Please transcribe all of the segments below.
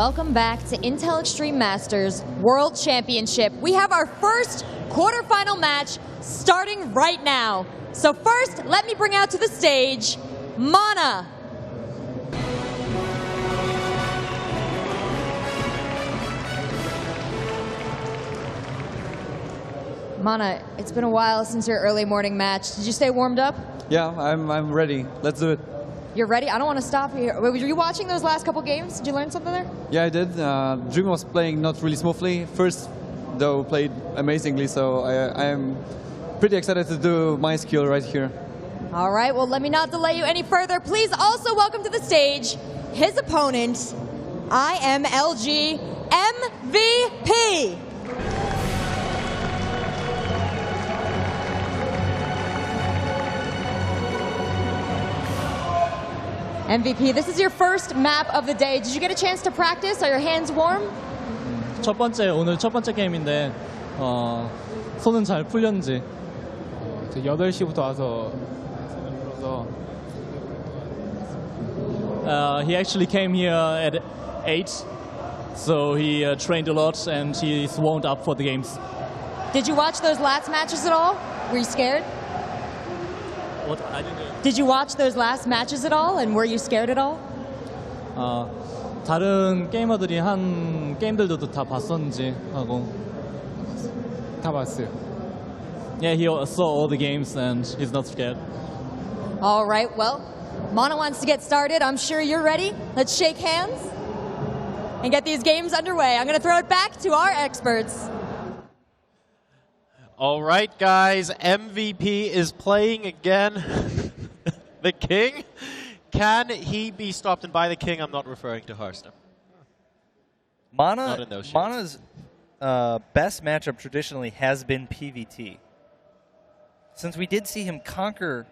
welcome back to Intel Extreme Masters World Championship. We have our first quarterfinal match starting right now. So first, let me bring out to the stage, MaNa. MaNa, it's been a while since your early morning match. Did you stay warmed up? Yeah, I'm ready. Let's do it. You're ready? I don't want to stop you. Were you watching those last couple games? Did you learn something there? Yeah, I did. Dream was playing not really smoothly. First, though, played amazingly, so I am pretty excited to do my skill right here. All right, well, let me not delay you any further. Please also welcome to the stage his opponent, IMLG MVP. MVP, this is your first map of the day. Did you get a chance to practice? Are your hands warm? 오늘 첫 번째 게임인데 손은 잘 풀렸는지 8시부터 와서 he actually came here at 8, so he trained a lot and he's warmed up for the games. Did you watch those last matches at all? Were you scared? What? I didn't. Did you watch those last matches at all, and were you scared at all? 다른 게이머들이 한 게임들도 다 봤었는지 하고 다 봤어요. Yeah, he saw all the games and he's not scared. All right, well, MaNa wants to get started. I'm sure you're ready. Let's shake hands and get these games underway. I'm going to throw it back to our experts. All right, guys, MVP is playing again. The King. Can he be stopped? And by the King, I'm not referring to Harster. MaNa's best matchup traditionally has been PVT. Since we did see him conquer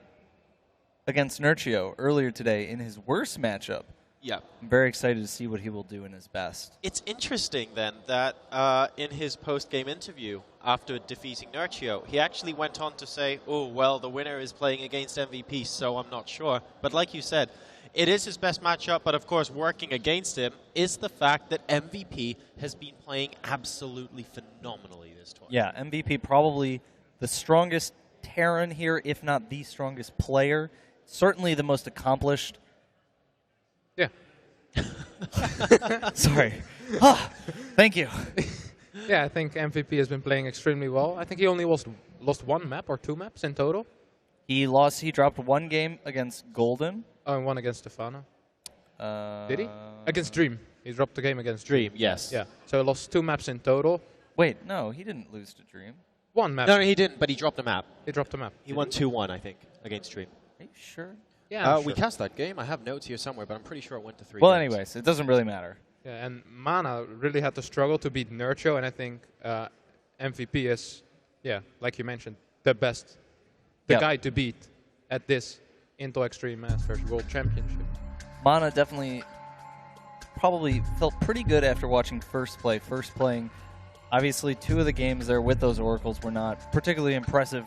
against Nurchio earlier today in his worst matchup, yeah, I'm very excited to see what he will do in his best. It's interesting then that in his post-game interview after defeating Nurchio, he actually went on to say, oh, well, the winner is playing against MVP, so I'm not sure. But like you said, it is his best matchup, but of course working against him is the fact that MVP has been playing absolutely phenomenally this tournament. Yeah, MVP probably the strongest Terran here, if not the strongest player. Certainly the most accomplished. Yeah. Sorry. Thank you. Yeah, I think MVP has been playing extremely well. I think he only lost one map or 2 maps in total. He dropped one game against Golden. Oh, and one against Stefano. Did he? Against Dream. He dropped the game against Dream. Yes. Yeah. So he lost 2 maps in total. Wait, no, he didn't lose to Dream. 1 map. No, he didn't, but he dropped a map. He dropped a map. He won 2-1, I think, against Dream. Are you sure? Yeah, we cast that game. I have notes here somewhere, but I'm pretty sure it went to 3 Well, games. anyways, it doesn't really matter. Yeah, and MaNa really had to struggle to beat Nurchio, and I think MVP is, yeah, like you mentioned, the best, the guy to beat at this Intel Extreme Masters World Championship. MaNa definitely probably felt pretty good after watching First play. First playing, obviously, 2 of the games there with those Oracles were not particularly impressive.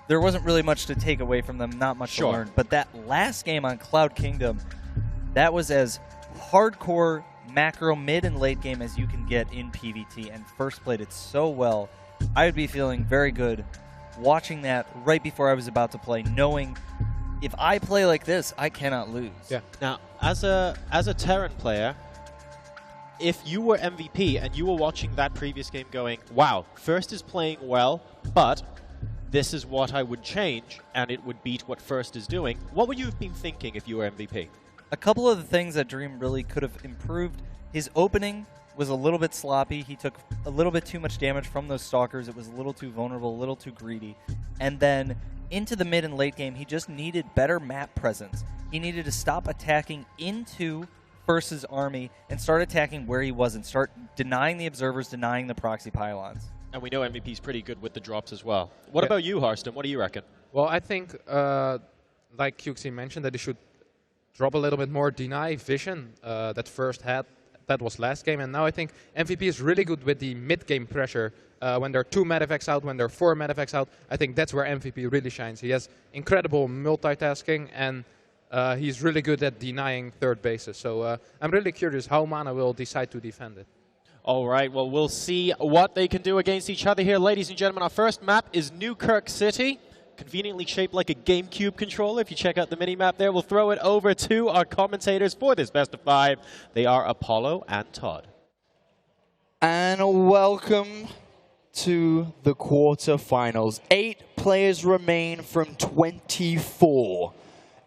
There wasn't really much to take away from them, not much to learn. But that last game on Cloud Kingdom, that was as hardcore macro mid and late game as you can get in PVT, and First played it so well. I would be feeling very good watching that right before I was about to play, knowing if I play like this, I cannot lose. Yeah. Now, as a Terran player, if you were MVP and you were watching that previous game going, wow, First is playing well, but this is what I would change, and it would beat what First is doing, what would you have been thinking if you were MVP? A couple of the things that Dream really could have improved. His opening was a little bit sloppy. He took a little bit too much damage from those Stalkers. It was a little too vulnerable, a little too greedy. And then into the mid and late game, he just needed better map presence. He needed to stop attacking into First's army and start attacking where he was and start denying the observers, denying the proxy pylons. And we know MVP's pretty good with the drops as well. What about you, Harston? What do you reckon? Well, I think, like QC mentioned, that he should drop a little bit more deny vision that First had. That was last game, and now I think MVP is really good with the mid-game pressure. When there are 2 Medivacs out, when there are 4 Medivacs out, I think that's where MVP really shines. He has incredible multitasking, and he's really good at denying third bases. So I'm really curious how MaNa will decide to defend it. All right, well, we'll see what they can do against each other here. Ladies and gentlemen, our first map is Newkirk City. Conveniently shaped like a GameCube controller. If you check out the mini-map there, we'll throw it over to our commentators for this best of 5. They are Apollo and Todd. And welcome to the quarterfinals. 8 players remain from 24.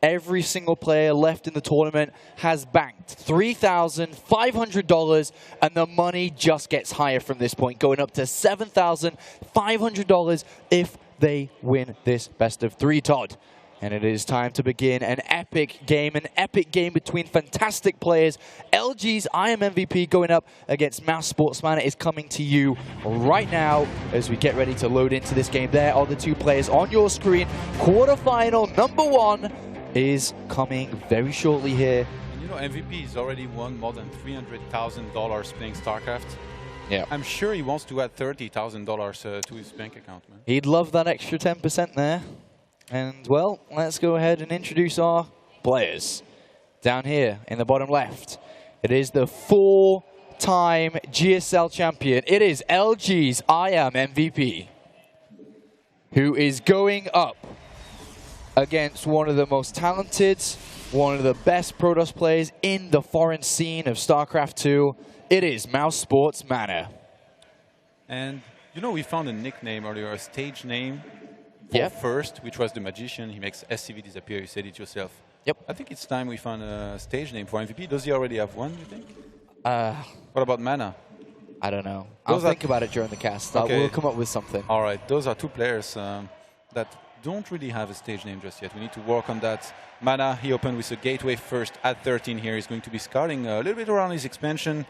Every single player left in the tournament has banked $3,500, and the money just gets higher from this point, going up to $7,500 if they win this best of 3, Todd. And it is time to begin an epic game between fantastic players. LG's IEM MVP going up against Mouse Sports MaNa is coming to you right now as we get ready to load into this game. There are the 2 players on your screen. Quarterfinal number 1 is coming very shortly here. And you know, MVP has already won more than $300,000 playing StarCraft. Yeah, I'm sure he wants to add $30,000 to his bank account, man. He'd love that extra 10% there. And, well, let's go ahead and introduce our players. Down here in the bottom left, it is the 4-time GSL champion. It is LG's IEM MVP, who is going up against one of the most talented, one of the best Protoss players in the foreign scene of StarCraft 2. It is Mouse Sports MaNa. And, you know, we found a nickname earlier, a stage name for first, which was the Magician. He makes SCV disappear. You said it yourself. Yep. I think it's time we found a stage name for MVP. Does he already have one, you think? What about MaNa? I don't know. I'll think about it during the cast. Okay. We'll come up with something. All right. Those are 2 players that don't really have a stage name just yet. We need to work on that. MaNa, he opened with a gateway first at 13 here. He's going to be scouting a little bit around his expansion.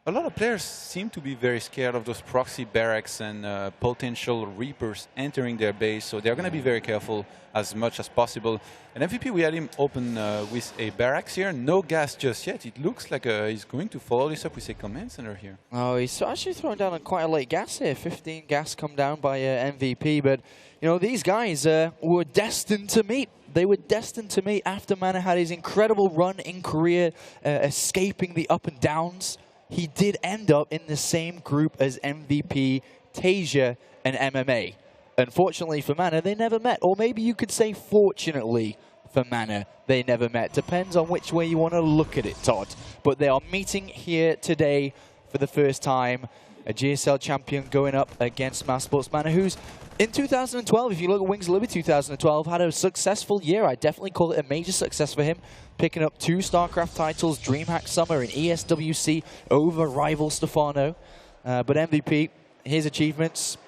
A lot of players seem to be very scared of those proxy barracks and potential Reapers entering their base, so they're going to be very careful as much as possible. And MVP, we had him open with a barracks here. No gas just yet. It looks like he's going to follow this up with a command center here. Oh, he's actually throwing down quite a late gas here. 15 gas come down by MVP, but you know, these guys were destined to meet. They were destined to meet after MaNa had his incredible run in Korea, escaping the up and downs. He did end up in the same group as MVP, Tasia, and MMA. Unfortunately for MaNa, they never met. Or maybe you could say fortunately for MaNa, they never met. Depends on which way you want to look at it, Todd. But they are meeting here today for the first time. A GSL champion going up against Mouse Sports MaNa, who's in 2012, if you look at Wings of Liberty 2012, had a successful year. I'd definitely call it a major success for him, picking up 2 StarCraft titles, DreamHack Summer and ESWC over rival Stefano. But MVP, his achievements,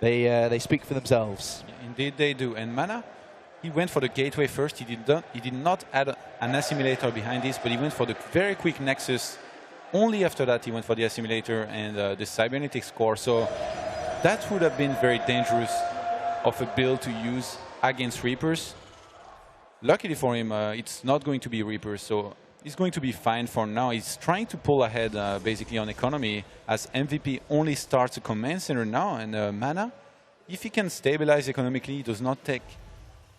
they speak for themselves. Indeed they do. And MaNa, he went for the gateway first. He did not add an assimilator behind this, but he went for the very quick Nexus. Only after that he went for the assimilator and the cybernetics core. So that would have been very dangerous of a build to use against Reapers. Luckily for him, it's not going to be Reapers, so he's going to be fine for now. He's trying to pull ahead basically on economy as MVP only starts a command center now. And MaNa, if he can stabilize economically, he does not take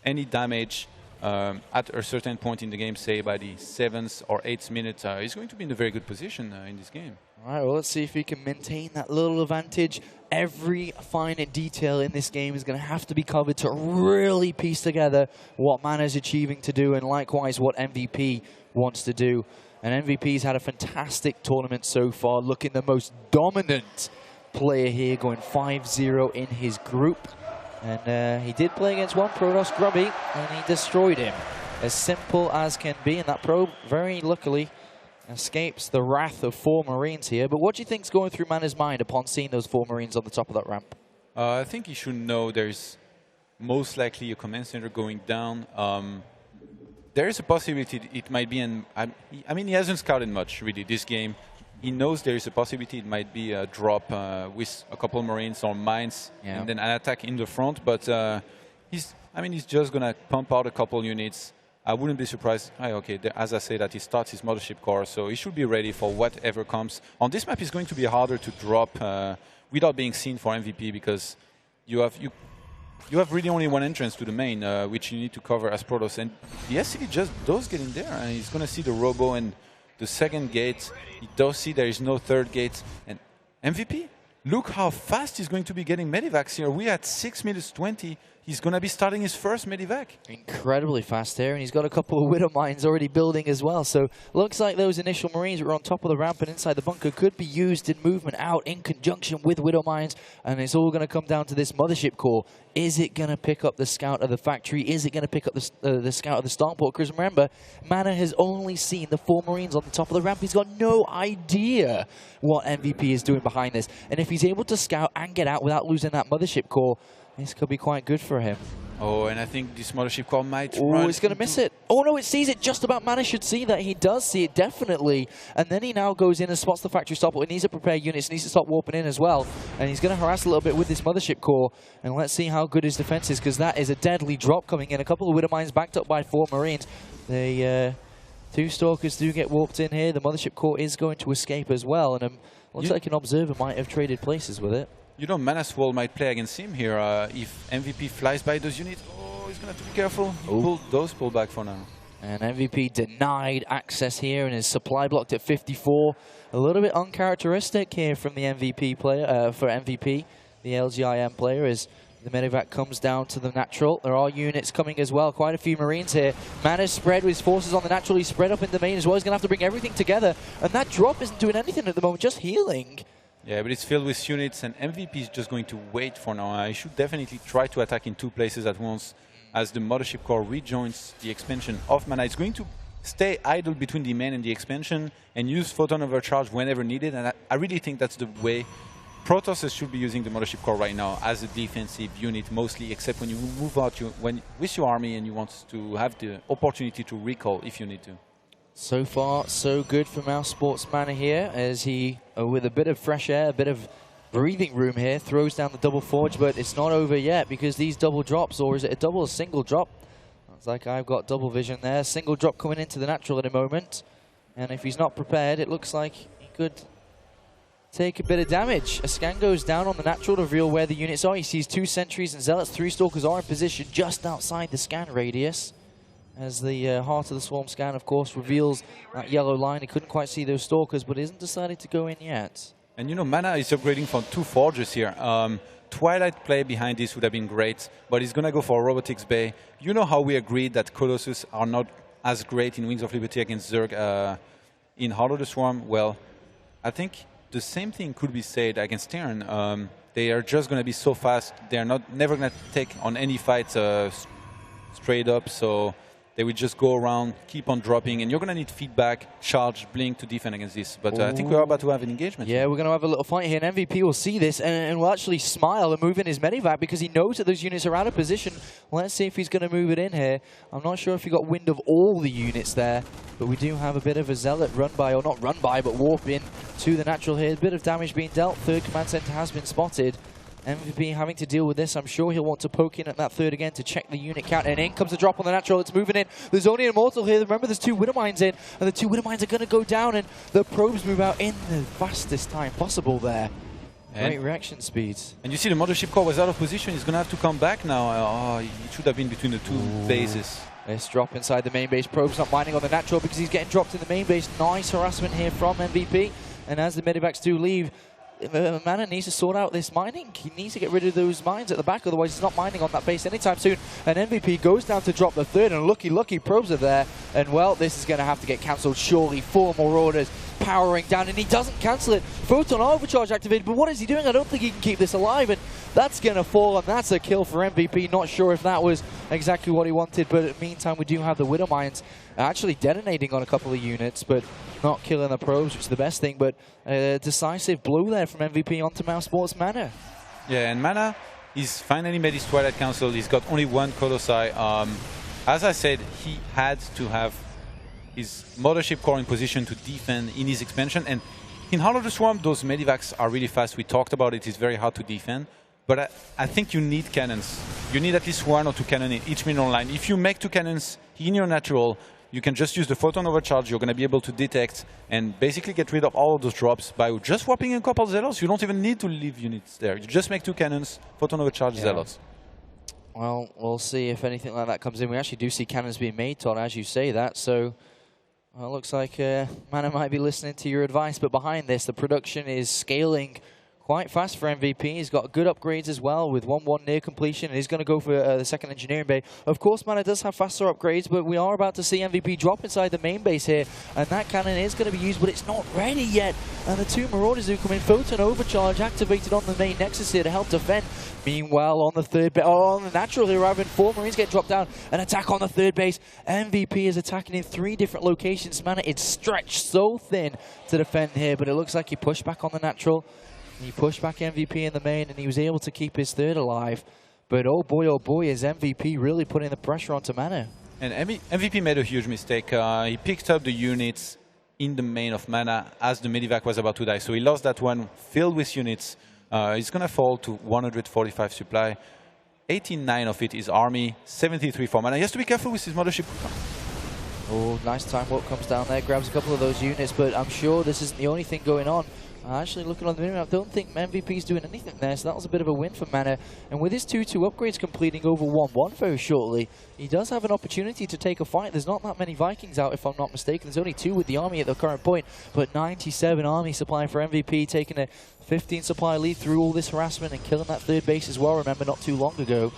any damage at a certain point in the game, say by the 7th or 8th minute, he's going to be in a very good position in this game. All right, well, let's see if he can maintain that little advantage. Every fine detail in this game is going to have to be covered to really piece together what MaNa is achieving to do, and likewise what MVP wants to do. And MVP's had a fantastic tournament so far, looking the most dominant player here, going 5-0 in his group. And he did play against one Protoss Grubby, and he destroyed him. As simple as can be, and that probe, very luckily, escapes the wrath of 4 Marines here. But what do you think's going through MaNa's mind upon seeing those 4 Marines on the top of that ramp? I think he should know there's most likely a command center going down. There is a possibility it might be, I mean, he hasn't scouted much, really, this game. He knows there is a possibility it might be a drop with a couple Marines or mines, and then an attack in the front. But he's just going to pump out a couple units. I wouldn't be surprised. Okay, as I say, that he starts his mothership core, so he should be ready for whatever comes. On this map, it's going to be harder to drop without being seen for MVP, because you you have really only one entrance to the main, which you need to cover as Protoss. And the SCV just does get in there, and he's going to see the Robo and the second gate. He does see there is no third gate. And MVP, look how fast he's going to be getting medivacs here. We at 6 minutes 20. He's going to be starting his first medivac. Incredibly fast here, and he's got a couple of Widow Mines already building as well. So looks like those initial Marines that were on top of the ramp and inside the bunker could be used in movement out in conjunction with Widow Mines, and it's all going to come down to this mothership core. Is it going to pick up the scout of the factory? Is it going to pick up the scout of the starport? Because remember, MaNa has only seen the 4 Marines on the top of the ramp. He's got no idea what MVP is doing behind this. And if he's able to scout and get out without losing that mothership core, this could be quite good for him. Oh, and I think this mothership core might Oh, he's going to miss it. Oh, no, it sees it just about. MaNa should see that. He does see it, definitely. And then he now goes in and spots the factory starport. He needs to prepare units, needs to start warping in as well. And he's going to harass a little bit with this mothership core. And let's see how good his defense is, because that is a deadly drop coming in. A couple of Widow Mines backed up by 4 Marines. The 2 Stalkers do get warped in here. The mothership core is going to escape as well. And looks like an observer might have traded places with it. You know, MaNa's wall might play against him here. If MVP flies by those units, oh, he's going to have to be careful. Those pull back for now. And MVP denied access here and his supply blocked at 54. A little bit uncharacteristic here from the MVP player, for MVP, the LGIM player, as the medevac comes down to the natural. There are units coming as well, quite a few Marines here. MaNa's spread with his forces on the natural. He's spread up in the main as well. He's going to have to bring everything together. And that drop isn't doing anything at the moment, just healing. Yeah, but it's filled with units, and MVP is just going to wait for now. I should definitely try to attack in 2 places at once as the mothership core rejoins the expansion of MaNa. It's going to stay idle between the main and the expansion and use photon overcharge whenever needed, and I really think that's the way Protoss should be using the mothership core right now as a defensive unit mostly, except when you move out with your army and you want to have the opportunity to recall if you need to. So far, so good for mousesports MaNa here, as he, with a bit of fresh air, a bit of breathing room here, throws down the double forge, but it's not over yet because these double drops, or is it a double or single drop? Looks like I've got double vision there. Single drop coming into the natural in a moment, and if he's not prepared, it looks like he could take a bit of damage. A scan goes down on the natural to reveal where the units are. He sees 2 sentries and zealots. 3 stalkers are in position just outside the scan radius. As the Heart of the Swarm scan, of course, reveals that yellow line. He couldn't quite see those stalkers, but isn't decided to go in yet. And you know, MaNa is upgrading from 2 forges here. Twilight play behind this would have been great, but he's going to go for Robotics Bay. You know how we agreed that Colossus are not as great in Wings of Liberty against Zerg in Heart of the Swarm? Well, I think the same thing could be said against Terran. They are just going to be so fast. They are never going to take on any fights straight up, so they will just go around, keep on dropping, and you're going to need feedback, charge, blink to defend against this. But I think we're about to have an engagement. Yeah, we're going to have a little fight here, and MVP will see this and will actually smile and move in his medevac because he knows that those units are out of position. Let's see if he's going to move it in here. I'm not sure if he got wind of all the units there, but we do have a bit of a zealot run by, or not run by, but warp in to the natural here. A bit of damage being dealt. 3rd command center has been spotted. MVP having to deal with this. I'm sure he'll want to poke in at that 3rd again to check the unit count. And in comes the drop on the natural. It's moving in. There's only an Immortal here. Remember, there's 2 Widow Mines in. And the 2 Widow Mines are going to go down. And the probes move out in the fastest time possible there. Great reaction speeds. And you see the mothership core was out of position. He's going to have to come back now. It should have been between the 2 bases. This drop inside the main base. Probes not mining on the natural because he's getting dropped in the main base. Nice harassment here from MVP. And as the medevacs do leave, MaNa needs to sort out this mining. He needs to get rid of those mines at the back, otherwise he's not mining on that base anytime soon. And MVP goes down to drop the 3rd, and lucky probes are there. And well, this is going to have to get cancelled surely. 4 more orders powering down, and he doesn't cancel it. Photon overcharge activated, but what is he doing? I don't think he can keep this alive, and that's going to fall, and that's a kill for MVP. Not sure if that was exactly what he wanted, but in the meantime, we do have the Widow Mines actually detonating on a couple of units, but not killing the probes, which is the best thing. But a decisive blow there from MVP onto mousesports MaNa. Yeah, and MaNa is finally made his Twilight Council. He's got only 1 Colossi. As I said, he had to have his mothership core in position to defend in his expansion. And in Heart of the Swarm, those medivacs are really fast. We talked about it. It's very hard to defend. But I think you need cannons. You need at least 1 or 2 cannons in each mineral line. If you make 2 cannons in your natural, you can just use the photon overcharge. You're going to be able to detect and basically get rid of all of those drops by just swapping in a couple of zealots. You don't even need to leave units there. You just make 2 cannons, photon overcharge, zealots. Well, we'll see if anything like that comes in. We actually do see cannons being made, Todd, as you say that. So, well, it looks like MaNa might be listening to your advice. But behind this, the production is scaling quite fast for MVP. He's got good upgrades as well with 1-1 near completion, and he's going to go for the second engineering bay. Of course, MaNa does have faster upgrades, but we are about to see MVP drop inside the main base here, and that cannon is going to be used, but it's not ready yet. And the two Marauders who come in, Photon Overcharge activated on the main Nexus here to help defend. Meanwhile, on the third base, on the natural here, arriving, 4 Marines get dropped down. An attack on the third base. MVP is attacking in 3 different locations. MaNa is stretched so thin to defend here, but it looks like he pushed back on the natural. He pushed back MVP in the main, and he was able to keep his third alive. But oh boy, is MVP really putting the pressure onto MaNa. And MVP made a huge mistake. He picked up the units in the main of MaNa as the Medivac was about to die. So he lost that one, filled with units. He's going to fall to 145 supply. 89 of it is army, 73 for MaNa. He has to be careful with his mothership. Oh, nice time walk comes down there, grabs a couple of those units, but I'm sure this isn't the only thing going on. Actually, looking on the minimap, I don't think MVP's doing anything there, so that was a bit of a win for MaNa. And with his 2-2 upgrades completing over 1-1 very shortly, he does have an opportunity to take a fight. There's not that many Vikings out, if I'm not mistaken. There's only 2 with the army at the current point, but 97 army supply for MVP, taking a 15 supply lead through all this harassment and killing that third base as well, remember, not too long ago.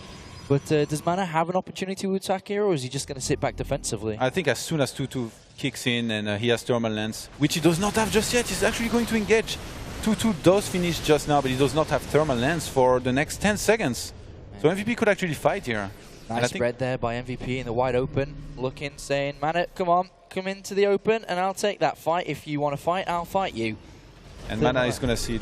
But does MaNa have an opportunity to attack here, or is he just going to sit back defensively? I think as soon as 2-2 kicks in and he has thermal lens, which he does not have just yet, he's actually going to engage. 2-2 does finish just now, but he does not have thermal lens for the next 10 seconds. So MVP could actually fight here. Nice spread there by MVP in the wide open, looking, saying, MaNa, come on, come into the open, and I'll take that fight. If you want to fight, I'll fight you. And MaNa is going to see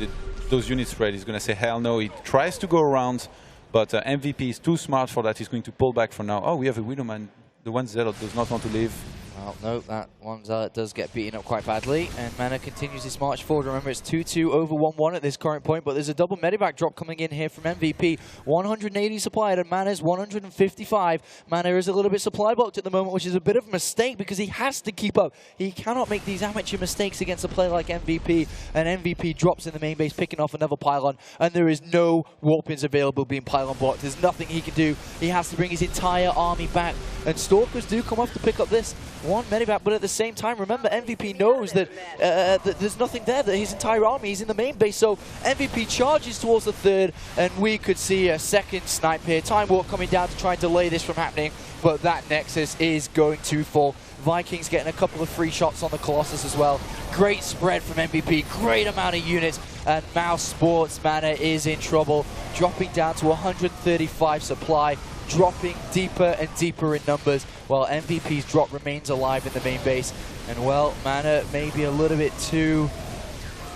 those units spread. He's going to say, hell no. He tries to go around, but MVP is too smart for that. He's going to pull back for now. Oh, we have a Widowman. The one Zealot does not want to leave. Well, no, that one Zealot does get beaten up quite badly, and MaNa continues his march forward. Remember, it's 2-2 over 1-1 at this current point, but there's a double medivac drop coming in here from MVP. 180 supplied, and MaNa's 155. MaNa is a little bit supply blocked at the moment, which is a bit of a mistake because he has to keep up. He cannot make these amateur mistakes against a player like MVP, and MVP drops in the main base, picking off another pylon, and there is no warpins available being pylon blocked. There's nothing he can do. He has to bring his entire army back, and Stalkers do come up to pick up this one medivac, but at the same time, remember, MVP knows that, that there's nothing there, that his entire army is in the main base, so MVP charges towards the third, and we could see a second snipe here. Time Warp coming down to try and delay this from happening, but that Nexus is going to fall. Vikings getting a couple of free shots on the Colossus as well. Great spread from MVP, great amount of units, and Mouse Sports MaNa is in trouble, dropping down to 135 supply, dropping deeper and deeper in numbers, while MVP's drop remains alive in the main base. And well, MaNa may be a little bit too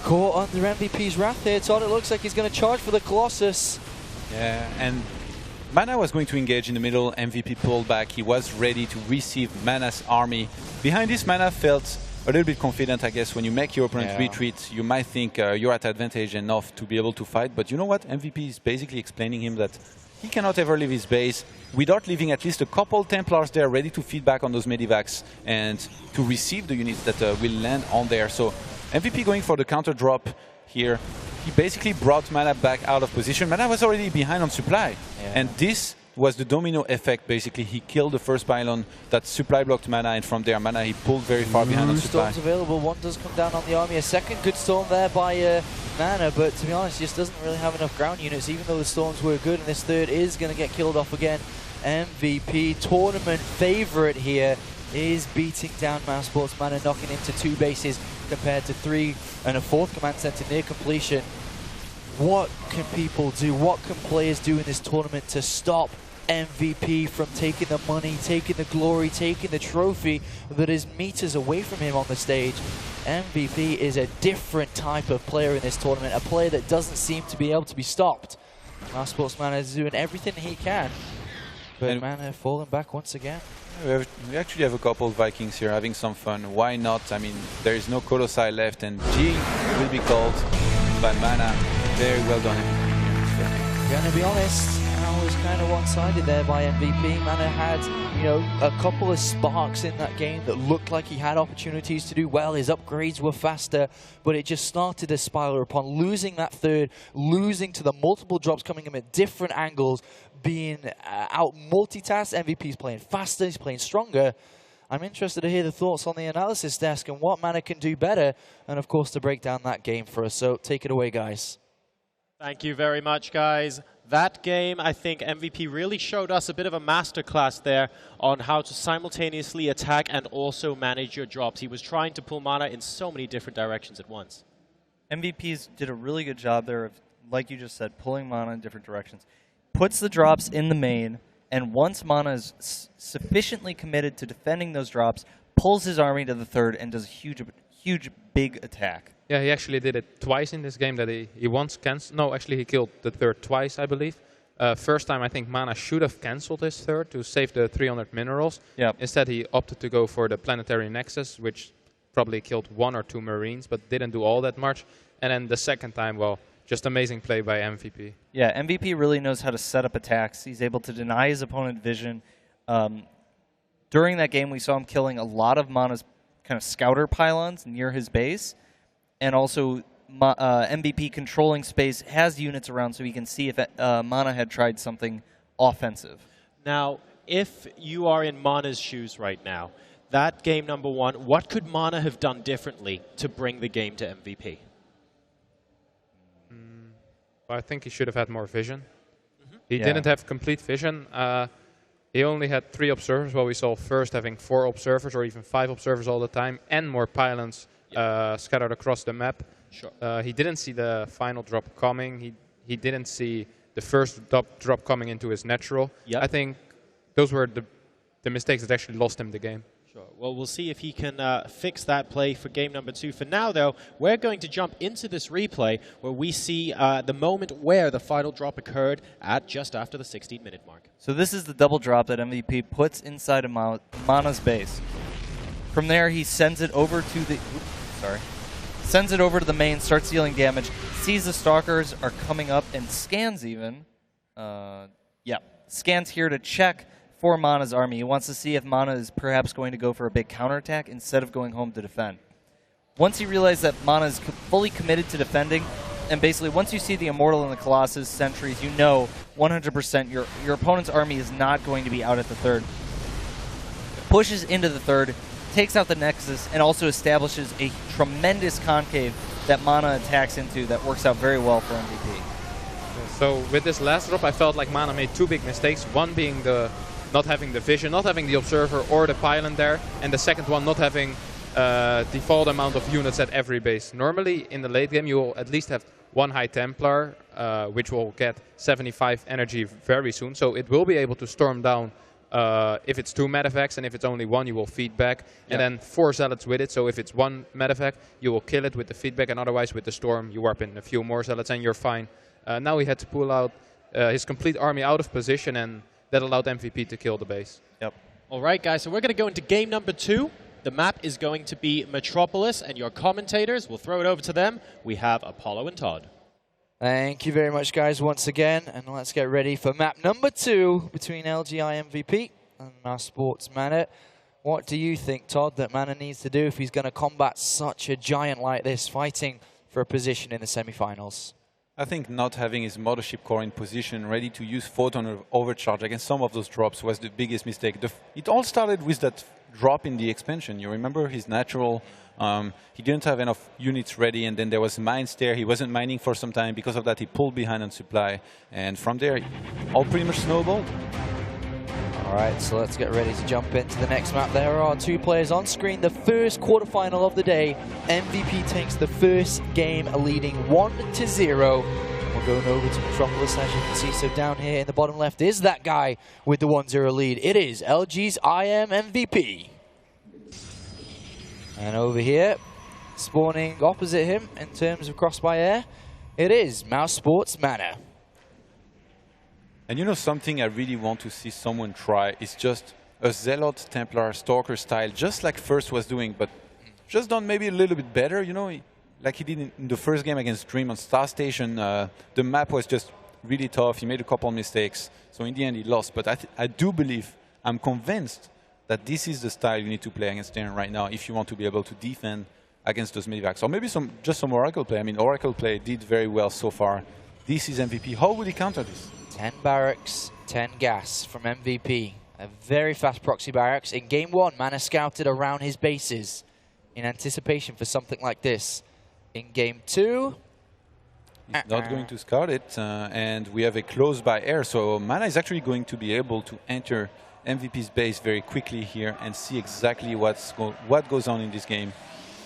caught under MVP's wrath here, Todd. It looks like he's going to charge for the Colossus. Yeah, and MaNa was going to engage in the middle. MVP pulled back. He was ready to receive MaNa's army. Behind this, MaNa felt a little bit confident, I guess. When you make your opponent retreat, you might think you're at advantage enough to be able to fight. But you know what? MVP is basically explaining him that he cannot ever leave his base without leaving at least a couple Templars there ready to feed back on those medivacs and to receive the units that will land on there. So MVP going for the counter drop here. He basically brought MaNa back out of position. MaNa was already behind on supply. And this was the domino effect, basically. He killed the first pylon that supply blocked MaNa, and from there, MaNa, he pulled very far behind on supply. Storms available. One does come down on the army. A second good storm there by MaNa, but to be honest, just doesn't really have enough ground units, even though the storms were good, and this third is going to get killed off again. MVP, tournament favorite here, is beating down Mouse Sports. MaNa knocking into 2 bases compared to 3 and a 4th command center near completion. What can people do? What can players do in this tournament to stop MVP from taking the money, taking the glory, taking the trophy that is meters away from him on the stage? MVP is a different type of player in this tournament, a player that doesn't seem to be able to be stopped. Mouse Sports MaNa is doing everything he can, but MaNa falling back once again. We actually have a couple of Vikings here having some fun. Why not? I mean, there is no Colossi left, and G will be called by MaNa. Very well done. Gonna be honest, I was kind of one-sided there by MVP. MaNa had, you know, a couple of sparks in that game that looked like he had opportunities to do well. His upgrades were faster, but it just started to spiral upon losing that third, losing to the multiple drops coming in at different angles, being out multitasked. MVP's playing faster, he's playing stronger. I'm interested to hear the thoughts on the analysis desk and what MaNa can do better, and of course to break down that game for us. So take it away, guys. Thank you very much, guys. That game, I think MVP really showed us a bit of a masterclass there on how to simultaneously attack and also manage your drops. He was trying to pull MaNa in so many different directions at once. MVPs did a really good job there of, like you just said, pulling MaNa in different directions. Puts the drops in the main, and once MaNa is sufficiently committed to defending those drops, pulls his army to the third and does a huge, big attack. Yeah, he actually did it twice in this game that he once canceled. No, actually he killed the third twice, I believe. First time I think MaNa should have cancelled his third to save the 300 minerals. Yep. Instead he opted to go for the planetary nexus, which probably killed 1 or 2 marines, but didn't do all that much. And then the second time, well, just amazing play by MVP. Yeah, MVP really knows how to set up attacks. He's able to deny his opponent vision. During that game, we saw him killing a lot of MaNa's kind of scouter pylons near his base. And also, MVP controlling space, has units around so he can see if MaNa had tried something offensive. Now, if you are in MaNa's shoes right now, that game number 1, what could MaNa have done differently to bring the game to MVP? I think he should have had more vision. He didn't have complete vision. He only had 3 observers, while we saw first having 4 observers or even 5 observers all the time, and more pylons scattered across the map. Sure. He didn't see the final drop coming. He didn't see the first drop coming into his natural. Yep. I think those were the mistakes that actually lost him the game. Sure. Well, we'll see if he can fix that play for game number 2. For now, though, we're going to jump into this replay where we see the moment where the final drop occurred at just after the 16-minute mark. So this is the double drop that MVP puts inside of MaNa's base. From there, he sends it over to the... Sends it over to the main, starts dealing damage, sees the stalkers are coming up, and scans even. Scans here to check for MaNa's army. He wants to see if MaNa is perhaps going to go for a big counterattack instead of going home to defend. Once he realized that MaNa is fully committed to defending, and basically once you see the Immortal and the Colossus sentries, you know 100% your opponent's army is not going to be out at the third. Pushes into the third, takes out the Nexus, and also establishes a tremendous concave that MaNa attacks into that works out very well for MVP. So with this last drop, I felt like MaNa made 2 big mistakes. One being the not having the vision, not having the observer or the pylon there, and the second one not having default amount of units at every base. Normally in the late game you will at least have 1 High Templar, which will get 75 energy very soon, so it will be able to storm down if it's 2 medevacts, and if it's only 1 you will feed back, and then 4 zealots with it, so if it's 1 medevac you will kill it with the feedback, and otherwise with the storm you warp in a few more zealots and you're fine. Now he had to pull out his complete army out of position, and that allowed MVP to kill the base. Yep. All right, guys, so we're going to go into game number 2. The map is going to be Metropolis, and your commentators, we'll throw it over to them. We have Apollo and Todd. Thank you very much, guys, once again. And let's get ready for map number 2 between LGI MVP and our sports MaNa. What do you think, Todd, that MaNa needs to do if he's going to combat such a giant like this, fighting for a position in the semifinals? I think not having his mothership core in position, ready to use photon overcharge against some of those drops was the biggest mistake. It all started with that drop in the expansion. You remember his natural, he didn't have enough units ready, and then there was mines there. He wasn't mining for some time. Because of that, he pulled behind on supply. And from there, all pretty much snowballed. All right, so let's get ready to jump into the next map. There are 2 players on screen. The first quarterfinal of the day. MVP takes the first game, leading 1-0. We're going over to Metropolis, as you can see. So down here in the bottom left is that guy with the 1-0 lead. It is LG's IEM MVP. And over here, spawning opposite him in terms of cross by air, it is mousesports MaNa. And you know something I really want to see someone try is just a Zealot Templar Stalker style, just like First was doing, but just done maybe a little bit better, you know, like he did in the first game against Dream on Star Station. The map was just really tough. He made a couple mistakes. So in the end, he lost. But I do believe, I'm convinced that this is the style you need to play against Darren right now if you want to be able to defend against those medivacs. Or maybe just some Oracle play. I mean, Oracle play did very well so far. This is MVP. How would he counter this? 10 barracks, 10 gas from MVP. A very fast proxy barracks. In game 1, MaNa scouted around his bases in anticipation for something like this. In game 2... He's not going to scout it, and we have a close by air, so MaNa is actually going to be able to enter MVP's base very quickly here and see exactly what goes on in this game.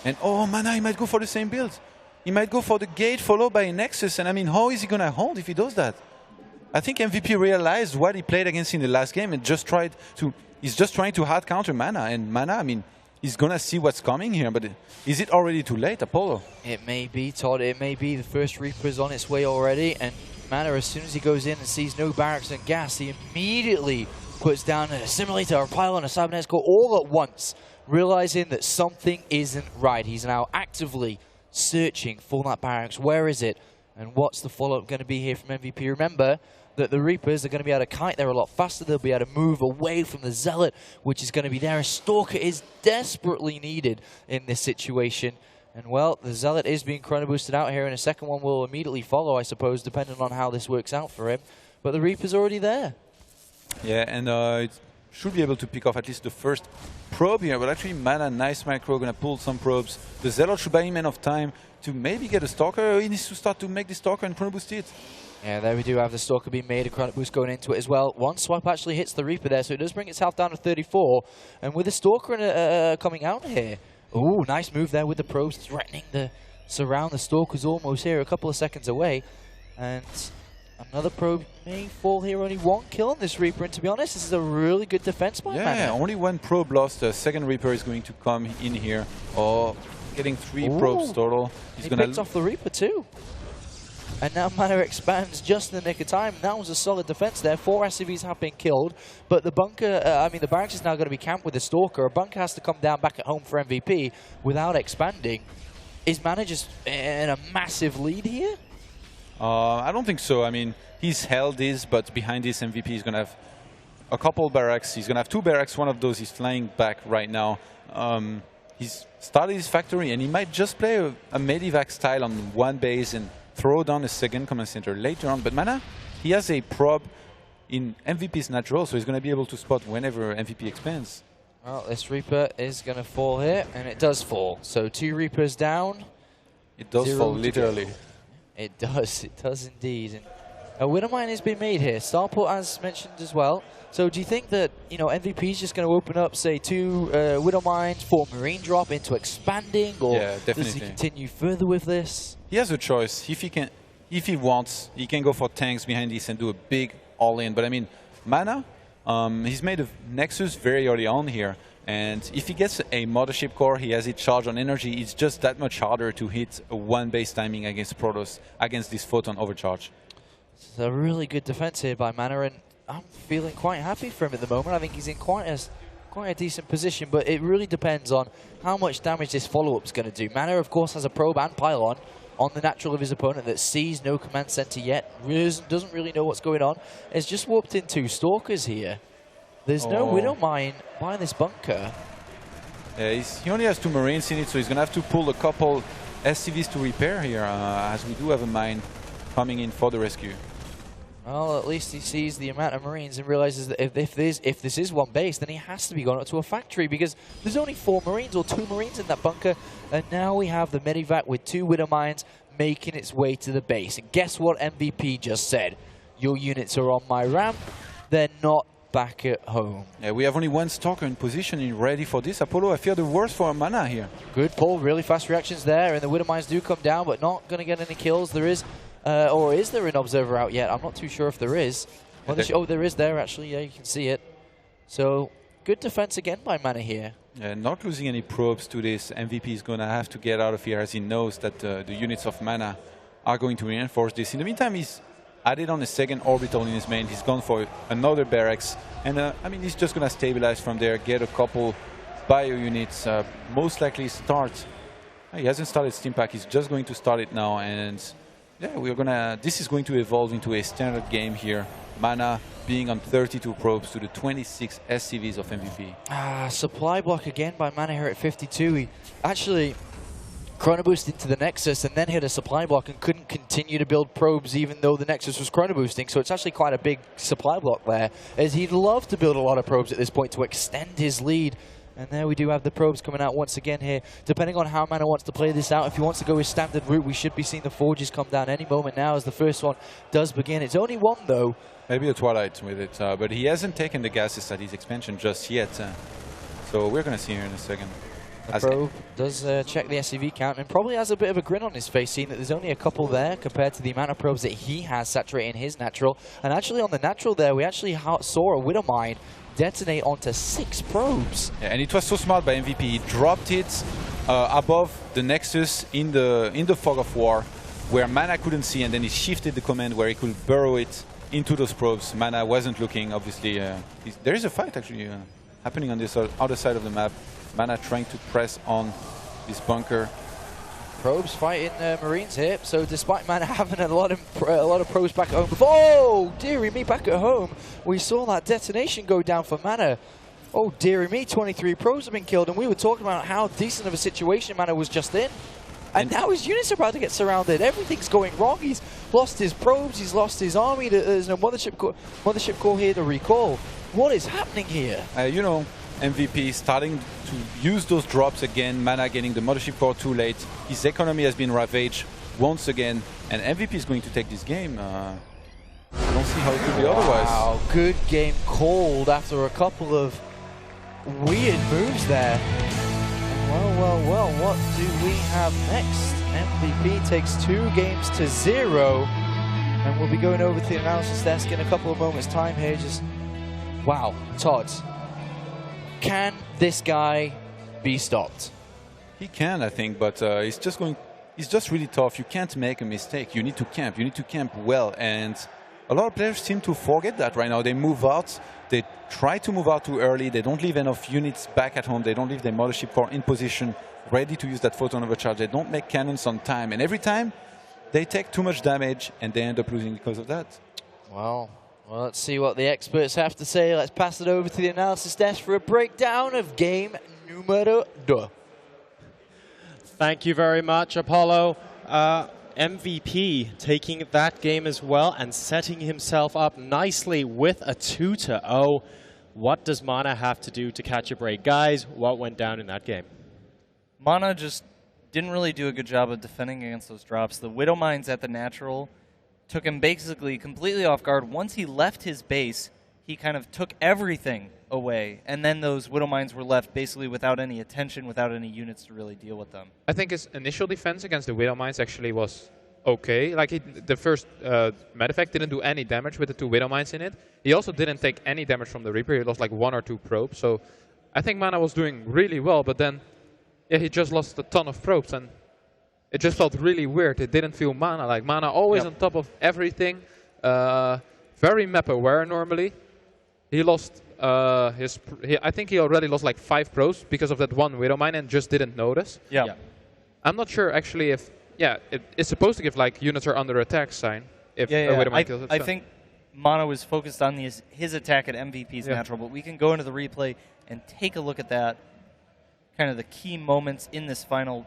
And oh, MaNa, he might go for the same build. He might go for the gate followed by a Nexus, and I mean, how is he going to hold if he does that? I think MVP realized what he played against in the last game and he's just trying to hard counter MaNa, and MaNa, I mean, he's going to see what's coming here, but is it already too late, Apollo? It may be, Todd. It may be. The first Reaper's on its way already, and MaNa, as soon as he goes in and sees no barracks and gas, he immediately puts down a simulator, a pylon, a cybernetics core all at once, realizing that something isn't right. He's now actively searching for that barracks. Where is it? And what's the follow-up going to be here from MVP? Remember that the Reapers are going to be able to kite there a lot faster. They'll be able to move away from the Zealot, which is going to be there. A Stalker is desperately needed in this situation. And, well, the Zealot is being chrono boosted out here, and a second one will immediately follow, I suppose, depending on how this works out for him. But the Reaper's already there. Yeah, and it should be able to pick off at least the first probe here. But actually, MaNa, nice micro, going to pull some probes. The Zealot should buy him enough time to maybe get a Stalker. He needs to start to make the Stalker and chrono boost it. Yeah, there we do have the Stalker being made, a chrono boost going into it as well. One swipe actually hits the Reaper there, so it does bring its health down to 34. And with the Stalker coming out here, ooh, nice move there with the probes, threatening to surround the Stalker's almost here, a couple of seconds away. And another probe may fall here, only one kill on this Reaper, and to be honest, this is a really good defense by MaNa. Yeah, only one probe lost. The second Reaper is going to come in here. Oh, getting 3 probes total. He picked off the Reaper too. And now MaNa expands just in the nick of time. That was a solid defense there. 4 SCVs have been killed, but the bunker, the barracks is now going to be camped with the Stalker. A bunker has to come down back at home for MVP without expanding. Is MaNa just in a massive lead here? I don't think so. I mean, he's held this, but behind this MVP is going to have a couple barracks. He's going to have 2 barracks. One of those is flying back right now. He's started his factory, and he might just play a Medivac style on one base and throw down a second command center later on. But MaNa, he has a probe in MVP's natural, so he's going to be able to spot whenever MVP expands. Well, this Reaper is going to fall here, and it does fall. So 2 Reapers down. It does fall, literally. It does indeed. And a Widowmine has been made here. Starport, as mentioned as well. So do you think that, MVP is just going to open up, say, 2 Widowmines for Marine drop into expanding, or does he continue further with this? He has a choice. If he wants, he can go for tanks behind this and do a big all-in. But I mean, MaNa, he's made a Nexus very early on here. And if he gets a Mothership Core, he has it charged on energy. It's just that much harder to hit a 1 base timing against Protoss, against this Photon overcharge. It's a really good defense here by MaNa, and I'm feeling quite happy for him at the moment. I think he's in quite a decent position, but it really depends on how much damage this follow-up is going to do. MaNa, of course, has a probe and pylon on the natural of his opponent that sees no command center yet, doesn't really know what's going on. It's just warped in 2 Stalkers here. There's no Widowmine by this bunker. Yeah, he only has 2 Marines in it, so he's going to have to pull a couple SCVs to repair here, as we do have a mine coming in for the rescue. Well, at least he sees the amount of Marines and realizes that if this is 1 base, then he has to be going up to a factory, because there's only 4 Marines or 2 Marines in that bunker. And now we have the Medivac with 2 Widowmines making its way to the base. And guess what MVP just said? Your units are on my ramp. They're not back at home. Yeah, we have only 1 Stalker in position and ready for this. Apollo, I fear the worst for MaNa here. Good pull, really fast reactions there, and the Widowmines do come down, but not going to get any kills. There is, or is there an observer out yet? I'm not too sure if there is. Well, oh, there is there actually. Yeah, you can see it. So good defense again by MaNa here. Yeah, not losing any probes to this. MVP is going to have to get out of here, as he knows that the units of MaNa are going to reinforce this. In the meantime, he's added on a second orbital in his main. He's gone for another barracks. And I mean, he's just going to stabilize from there, get a couple bio units, most likely start. He hasn't started Steam Pack. He's just going to start it now. And Yeah, this is going to evolve into a standard game here. MaNa being on 32 probes to the 26 SCVs of MVP. Supply block again by MaNa here at 52. He actually chrono boost into the Nexus and then hit a supply block and couldn't continue to build probes even though the Nexus was chrono boosting. So it's actually quite a big supply block there, as he'd love to build a lot of probes at this point to extend his lead. And there we do have the probes coming out once again here. Depending on how MaNa wants to play this out, if he wants to go his standard route, we should be seeing the Forges come down any moment now as the first one does begin. It's only one though. Maybe a Twilight with it, but he hasn't taken the gases at his expansion just yet. So we're going to see here in a second. The probe does check the SCV count and probably has a bit of a grin on his face, seeing that there's only a couple there compared to the amount of probes that he has saturating his natural. And actually on the natural there, we actually saw a Widow Mine detonate onto 6 probes. Yeah, and it was so smart by MVP. He dropped it above the Nexus in the fog of war, where MaNa couldn't see, and then he shifted the command where he could burrow it into those probes. MaNa wasn't looking, obviously. There is a fight actually happening on this other side of the map. MaNa trying to press on this bunker. Probes fighting Marines here. So despite MaNa having a lot of probes back at home, oh dearie me, back at home we saw that detonation go down for MaNa. Oh dearie me, 23 probes have been killed, and we were talking about how decent of a situation MaNa was just in. And now his units are about to get surrounded. Everything's going wrong. He's lost his probes. He's lost his army. There's no mothership core here to recall. What is happening here? You know, MVP starting to use those drops again. MaNa getting the mothership core too late. His economy has been ravaged once again. And MVP is going to take this game. I don't see how it could be otherwise. Wow, good game called after a couple of weird moves there. Well, what do we have next? MVP takes 2 games to 0. And we'll be going over to the analysis desk in a couple of moments' time here. Just, wow, Todd. Can this guy be stopped? He can, I think, but it's just really tough. You can't make a mistake. You need to camp. You need to camp well. And a lot of players seem to forget that right now. They move out. They try to move out too early. They don't leave enough units back at home. They don't leave their mothership core in position, ready to use that photon overcharge. They don't make cannons on time. And every time, they take too much damage, and they end up losing because of that. Well, let's see what the experts have to say. Let's pass it over to the analysis desk for a breakdown of game numero 2. Thank you very much, Apollo. MVP taking that game as well and setting himself up nicely with a 2-0. What does MaNa have to do to catch a break? Guys, what went down in that game? MaNa just didn't really do a good job of defending against those drops. The Widow Mines at the natural took him basically completely off guard. Once he left his base, he kind of took everything away, and then those Widow Mines were left basically without any attention, without any units to really deal with them. I think his initial defense against the Widow Mines actually was okay. Like the first medevac didn't do any damage with the 2 Widow Mines in it. He also didn't take any damage from the Reaper. He lost like 1 or 2 probes. So I think MaNa was doing really well, but then yeah, he just lost a ton of probes, and it just felt really weird. It didn't feel MaNa. Like MaNa always on top of everything. Very map aware normally. He lost I think he already lost like 5 probes because of that 1 Widow Mine and just didn't notice. Yeah. I'm not sure actually if it's supposed to give like units are under attack sign if a Widow Mine kills it. I think MaNa was focused on his attack at MVP's natural, but we can go into the replay and take a look at that, kind of the key moments in this final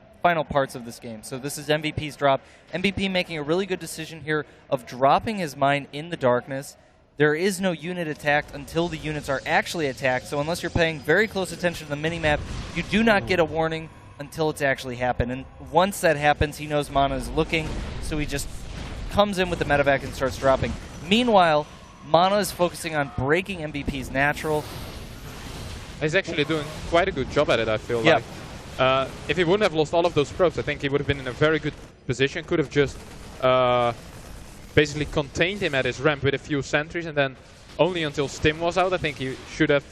parts of this game. So this is MVP's drop. MVP making a really good decision here of dropping his mine in the darkness. There is no unit attacked until the units are actually attacked, so unless you're paying very close attention to the minimap, you do not get a warning until it's actually happened. And once that happens, he knows MaNa is looking, so he just comes in with the medevac and starts dropping. Meanwhile, MaNa is focusing on breaking MVP's natural. He's actually doing quite a good job at it, I feel like. If he wouldn't have lost all of those probes, I think he would have been in a very good position. Could have just basically contained him at his ramp with a few sentries, and then only until Stim was out, I think he should have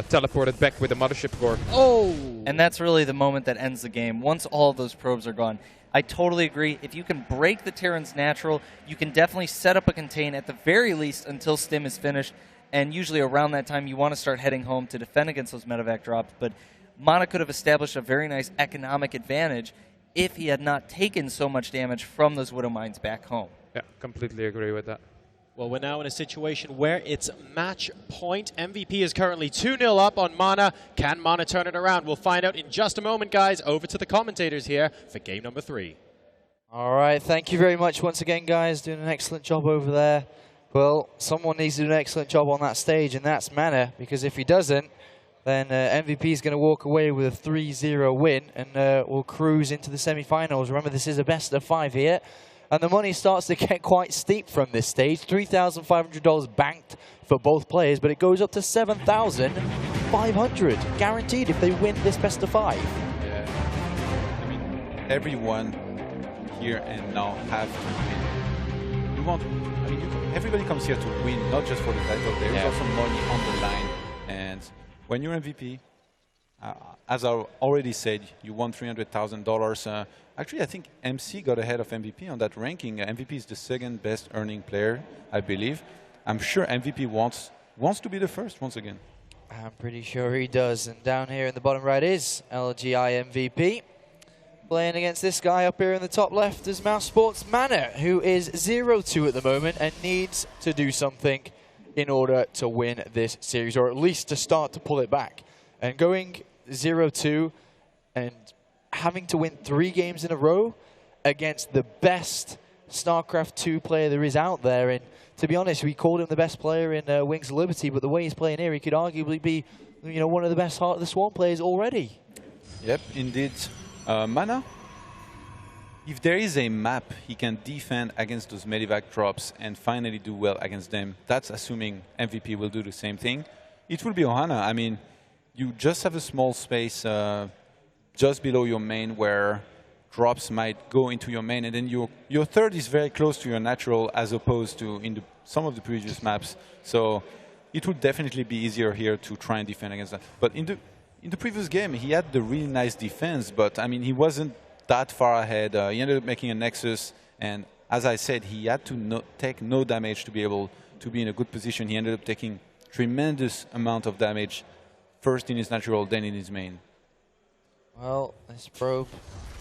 teleported back with the mothership core. Oh! And that's really the moment that ends the game, once all of those probes are gone. I totally agree. If you can break the Terran's natural, you can definitely set up a contain at the very least until Stim is finished, and usually around that time you want to start heading home to defend against those medevac drops, but MaNa could have established a very nice economic advantage if he had not taken so much damage from those Widow Mines back home. Yeah, completely agree with that. Well, we're now in a situation where it's match point. MVP is currently 2-0 up on MaNa. Can MaNa turn it around? We'll find out in just a moment, guys. Over to the commentators here for game number 3. All right, thank you very much once again, guys. Doing an excellent job over there. Well, someone needs to do an excellent job on that stage, and that's MaNa, because if he doesn't, then MVP is going to walk away with a 3-0 win, and we'll cruise into the semi-finals. Remember, this is a best-of-5 here. And the money starts to get quite steep from this stage. $3,500 banked for both players, but it goes up to $7,500 guaranteed if they win this best of 5. Yeah. I mean, everyone here and now have to win. We want. I mean, everybody comes here to win, not just for the title. There's also money on the line, and when you're MVP, as I already said, you won $300,000. Actually, I think MC got ahead of MVP on that ranking. MVP is the second best earning player, I believe. I'm sure MVP wants to be the first once again. I'm pretty sure he does. And down here in the bottom right is LGI MVP. Playing against this guy up here in the top left is Mouse Sports MaNa, who is 0-2 at the moment and needs to do something in order to win this series, or at least to start to pull it back. And going 0-2 and having to win 3 games in a row against the best StarCraft 2 player there is out there. And to be honest, we called him the best player in Wings of Liberty, but the way he's playing here, he could arguably be, you know, one of the best Heart of the Swarm players already. Yep, indeed. MaNa, if there is a map he can defend against those Medivac drops and finally do well against them, that's assuming MVP will do the same thing. It will be Ohana. I mean, you just have a small space just below your main where drops might go into your main, and then your third is very close to your natural as opposed to in some of the previous maps. So it would definitely be easier here to try and defend against that. But in the previous game, he had the really nice defense, but I mean, he wasn't that far ahead. He ended up making a Nexus, and as I said, he had to take no damage to be able to be in a good position. He ended up taking tremendous amount of damage, first in his natural, then in his main. Well, this probe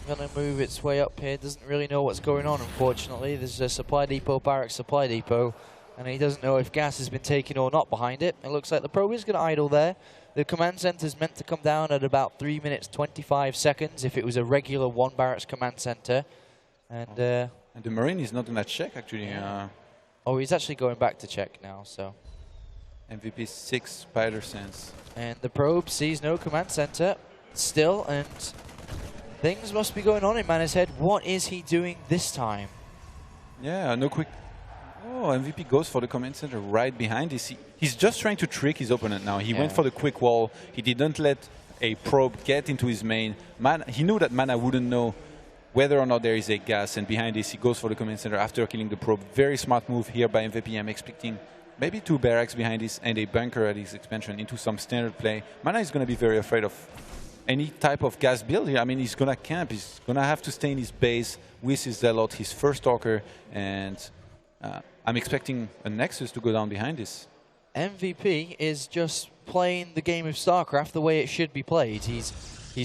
going to move its way up here. Doesn't really know what's going on, unfortunately. There's a supply depot, barracks supply depot, and he doesn't know if gas has been taken or not behind it. It looks like the probe is going to idle there. The command center is meant to come down at about 3 minutes 25 seconds if it was a regular 1 barracks command center. And the Marine is not going to check, actually. Oh, he's actually going back to check now, so. MVP 6 Spider Sense. And the probe sees no command center still, and things must be going on in MaNa's head. What is he doing this time? Yeah, no quick. Oh, MVP goes for the command center right behind this. He's just trying to trick his opponent now. He went for the quick wall. He didn't let a probe get into his main. He knew that MaNa wouldn't know whether or not there is a gas, and behind this he goes for the command center after killing the probe. Very smart move here by MVP. I'm expecting maybe 2 barracks behind this and a bunker at his expansion into some standard play. MaNa is going to be very afraid of any type of gas build here. I mean, he's going to camp. He's going to have to stay in his base with his Zealot, his first Stalker, and I'm expecting a Nexus to go down behind this. MVP is just playing the game of StarCraft the way it should be played. He's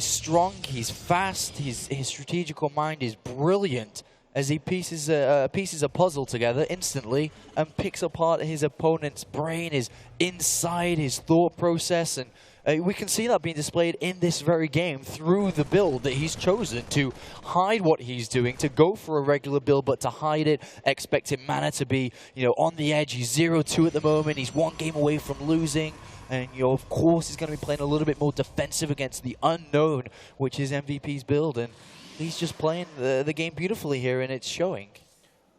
strong, he's fast, his strategical mind is brilliant as he pieces a puzzle together instantly and picks apart his opponent's brain, his inside, his thought process, and we can see that being displayed in this very game through the build that he's chosen to hide what he's doing, to go for a regular build, but to hide it, expecting MaNa to be, you know, on the edge. He's 0-2 at the moment. He's 1 game away from losing. And, you know, of course, he's going to be playing a little bit more defensive against the unknown, which is MVP's build. And he's just playing the game beautifully here, and it's showing.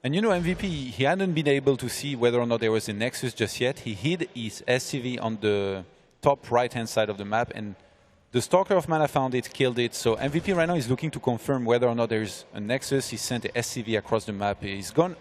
And you know, MVP, he hadn't been able to see whether or not there was a Nexus just yet. He hid his SCV on the top right-hand side of the map, and the Stalker of MaNa found it, killed it. So MVP right now is looking to confirm whether or not there's a Nexus. He sent a SCV across the map. He's gone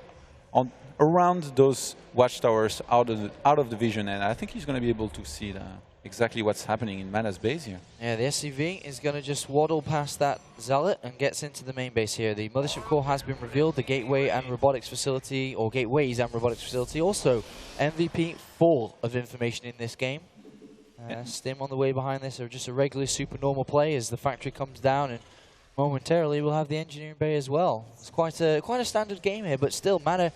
on around those watchtowers out of the vision, and I think he's going to be able to see exactly what's happening in MaNa's base here. Yeah, the SCV is going to just waddle past that Zealot and gets into the main base here. The Mothership Core has been revealed, the Gateway and Robotics Facility, or Gateways and Robotics Facility. Also, MVP full of information in this game. Stim on the way behind this, or just a regular super normal play as the factory comes down, and momentarily we'll have the engineering bay as well. It's quite a standard game here, but still MaNa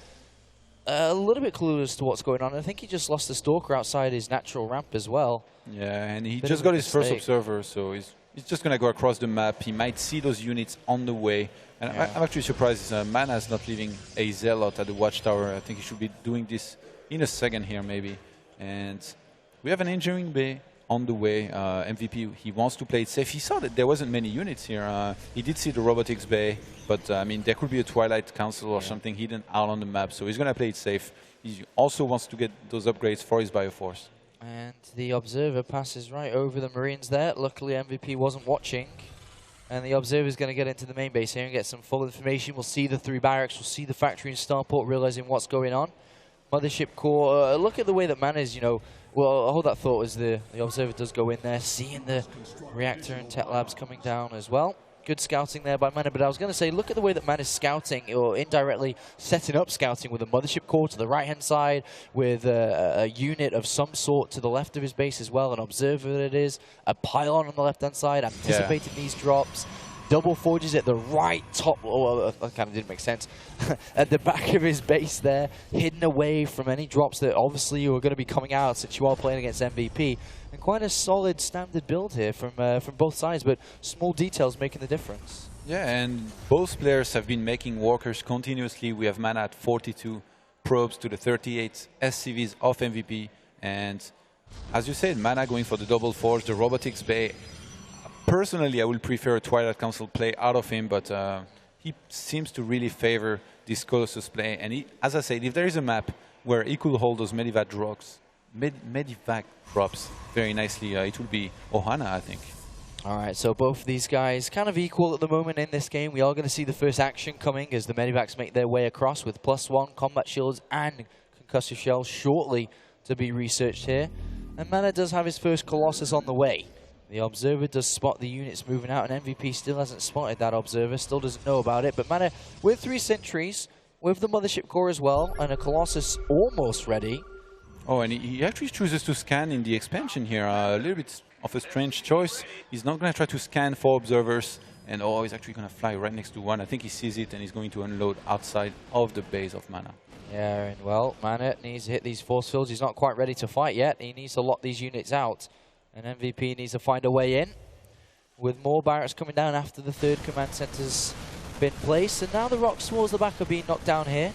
a little bit clueless to what's going on. I think he just lost the Stalker outside his natural ramp as well. Yeah, and he just got his first observer, so he's just going to go across the map. He might see those units on the way. And I'm actually surprised MaNa is not leaving a Zealot at the Watchtower. I think he should be doing this in a second here, maybe. And we have an engineering bay on the way. MVP, he wants to play it safe. He saw that there wasn't many units here. He did see the robotics bay, but I mean, there could be a Twilight Council or something hidden out on the map, so he's going to play it safe. He also wants to get those upgrades for his Bioforce. And the Observer passes right over the Marines there. Luckily, MVP wasn't watching. And the Observer is going to get into the main base here and get some full information. We'll see the 3 barracks, we'll see the factory and starport, realizing what's going on. Mothership core, look at the way that MaNa is, you know, well, I hold that thought as the Observer does go in there, seeing the reactor and tech labs coming down as well. Good scouting there by MaNa, but I was going to say, look at the way that MaNa is scouting, or indirectly setting up scouting with a Mothership core to the right-hand side, with a unit of some sort to the left of his base as well, an Observer that it is, a pylon on the left-hand side, anticipating these drops. Double forges at the right top, that kind of didn't make sense, at the back of his base there, hidden away from any drops that obviously you are going to be coming out since you are playing against MVP. And quite a solid standard build here from both sides, but small details making the difference. Yeah, and both players have been making walkers continuously. We have MaNa at 42 probes to the 38 SCVs of MVP. And as you said, MaNa going for the double forge, the robotics bay. Personally, I would prefer a Twilight Council play out of him, but he seems to really favor this Colossus play. And he, as I said, if there is a map where he could hold those Medivac drops, very nicely, it would be Ohana, I think. All right, so both of these guys kind of equal at the moment in this game. We are going to see the first action coming as the Medivacs make their way across with +1 combat shields and concussive shells shortly to be researched here. And MaNa does have his first Colossus on the way. The Observer does spot the units moving out, and MVP still hasn't spotted that Observer, still doesn't know about it. But MaNa, with 3 sentries, with the Mothership core as well, and a Colossus almost ready. Oh, and he actually chooses to scan in the expansion here. A little bit of a strange choice. He's not going to try to scan for observers, and he's actually going to fly right next to one. I think he sees it, and he's going to unload outside of the base of MaNa. Yeah, and well, MaNa needs to hit these force fields. He's not quite ready to fight yet. He needs to lock these units out. And MVP needs to find a way in, with more barracks coming down after the 3rd command center's been placed. And now the rocks towards the back are being knocked down here.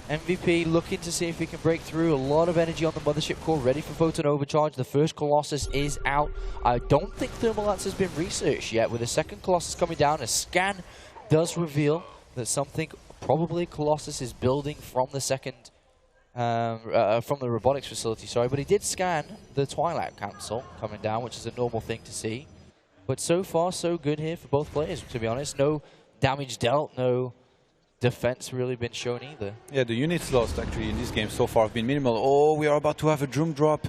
MVP looking to see if he can break through. A lot of energy on the Mothership core, ready for photon overcharge. The first Colossus is out. I don't think Thermal Lance has been researched yet. With the 2nd Colossus coming down, a scan does reveal that something, probably Colossus, is building from the 2nd from the robotics facility, sorry, but he did scan the Twilight Council coming down, which is a normal thing to see. But so far, so good here for both players, to be honest. No damage dealt, no defense really been shown either. Yeah, the units lost actually in this game so far have been minimal. Oh, we are about to have a drum drop.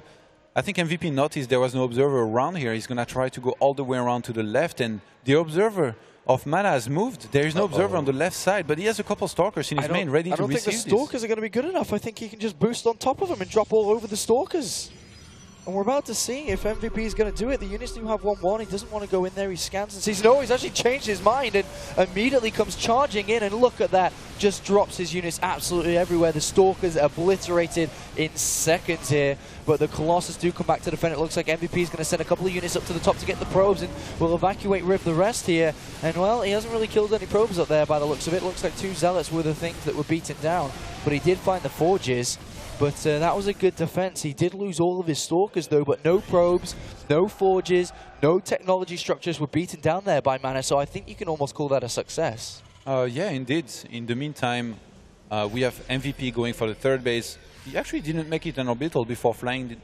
I think MVP noticed there was no observer around here. He's going to try to go all the way around to the left, and the observer of MaNa has moved. There is no observer on the left side, but he has a couple Stalkers in his main ready to receive this. I don't think the Stalkers are going to be good enough. I think he can just boost on top of them and drop all over the Stalkers. And we're about to see if MVP is going to do it. The units do have 1-1. He doesn't want to go in there. He scans and sees, no, he's actually changed his mind and immediately comes charging in. And look at that. Just drops his units absolutely everywhere. The Stalkers obliterated in seconds here. But the Colossus do come back to defend. It looks like MVP is going to send a couple of units up to the top to get the probes and will evacuate Rip the rest here. And, well, he hasn't really killed any probes up there by the looks of it. Looks like 2 Zealots were the things that were beaten down. But he did find the Forges. But that was a good defense. He did lose all of his Stalkers, though, but no probes, no forges, no technology structures were beaten down there by MaNa, so I think you can almost call that a success. Yeah, indeed. In the meantime, we have MVP going for the 3rd base. He actually didn't make it an orbital before flying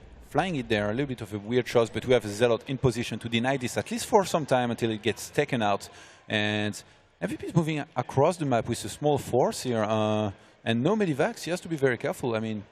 it there. A little bit of a weird choice, but we have a Zealot in position to deny this, at least for some time, until it gets taken out. And MVP is moving across the map with a small force here, and no Medivacs. He has to be very careful. I mean,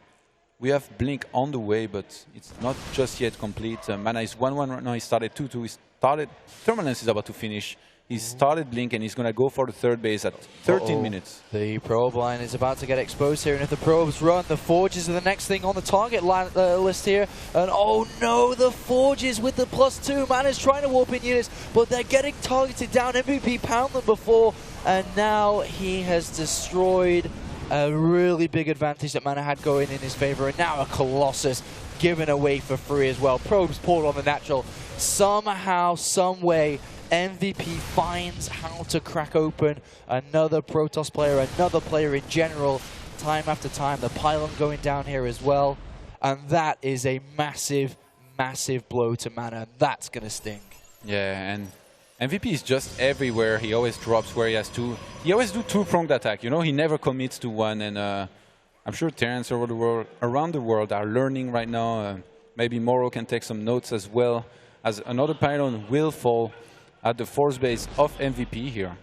we have Blink on the way, but it's not just yet complete. MaNa is 1-1 right now. He started 2-2. He started. Thermal Lance is about to finish. He started Blink, and he's going to go for the third base at 13 minutes. The probe line is about to get exposed here, and if the probes run, the Forges are the next thing on the target list here. And oh no, the Forges with the +2. MaNa's trying to warp in units, but they're getting targeted down. MVP pound them before, and now he has destroyed a really big advantage that MaNa had going in his favor, and now a Colossus given away for free as well. Probes poured on the natural. Somehow, some way, MVP finds how to crack open another Protoss player, another player in general, time after time. The pylon going down here as well. And that is a massive, massive blow to MaNa. That's going to sting. Yeah, and MVP is just everywhere. He always drops where he has to. He always do two-pronged attack. You know, he never commits to one. And I'm sure Terrans around the world are learning right now. Maybe Moro can take some notes as well, as another pylon will fall at the force base of MVP here.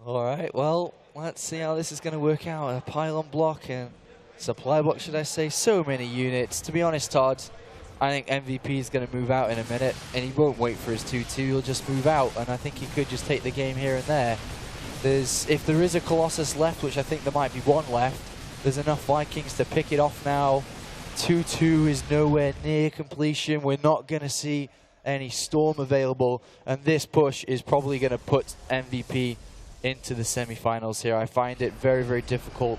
All right, well, let's see how this is going to work out. A pylon block and supply block, should I say. So many units. To be honest, Todd, I think MVP is going to move out in a minute, and he won't wait for his 2-2. He'll just move out, and I think he could just take the game here and there. If there is a Colossus left, which I think there might be one left, there's enough Vikings to pick it off now. 2-2 is nowhere near completion. We're not going to see any Storm available, and this push is probably going to put MVP into the semifinals here. I find it very, very difficult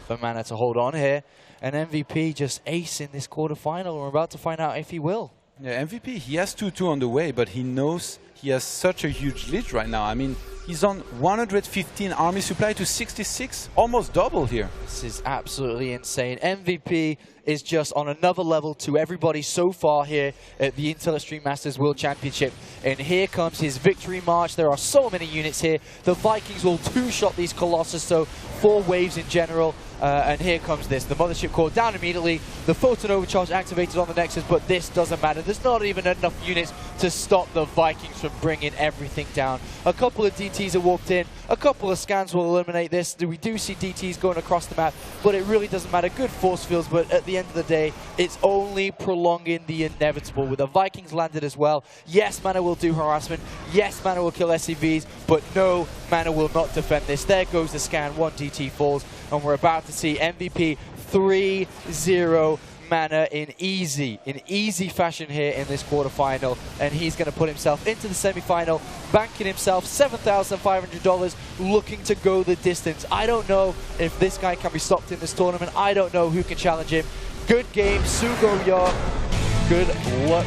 for MaNa to hold on here, and MVP just ace in this quarterfinal. We're about to find out if he will. Yeah, MVP, he has 2-2 on the way, but he knows he has such a huge lead right now. I mean, he's on 115 army supply to 66, almost double here. This is absolutely insane. MVP is just on another level to everybody so far here at the Intel Extreme Masters World Championship. And here comes his victory march. There are so many units here. The Vikings will two-shot these Colossus, so 4 waves in general. And here comes this. The Mothership Core down immediately. The Photon Overcharge activated on the Nexus, but this doesn't matter. There's not even enough units to stop the Vikings from bringing everything down. A couple of DTs are warped in. A couple of scans will eliminate this. We do see DTs going across the map, but it really doesn't matter. Good force fields, but at the end of the day, it's only prolonging the inevitable. With the Vikings landed as well, yes, MaNa will do harassment. Yes, MaNa will kill SCVs, but no, MaNa will not defend this. There goes the scan. 1 DT falls, and we're about to see MVP 3-0 MaNa in easy fashion here in this quarterfinal, and he's going to put himself into the semifinal, banking himself $7,500, looking to go the distance. I don't know if this guy can be stopped in this tournament. I don't know who can challenge him. Good game, Sugo-Yo. Good luck.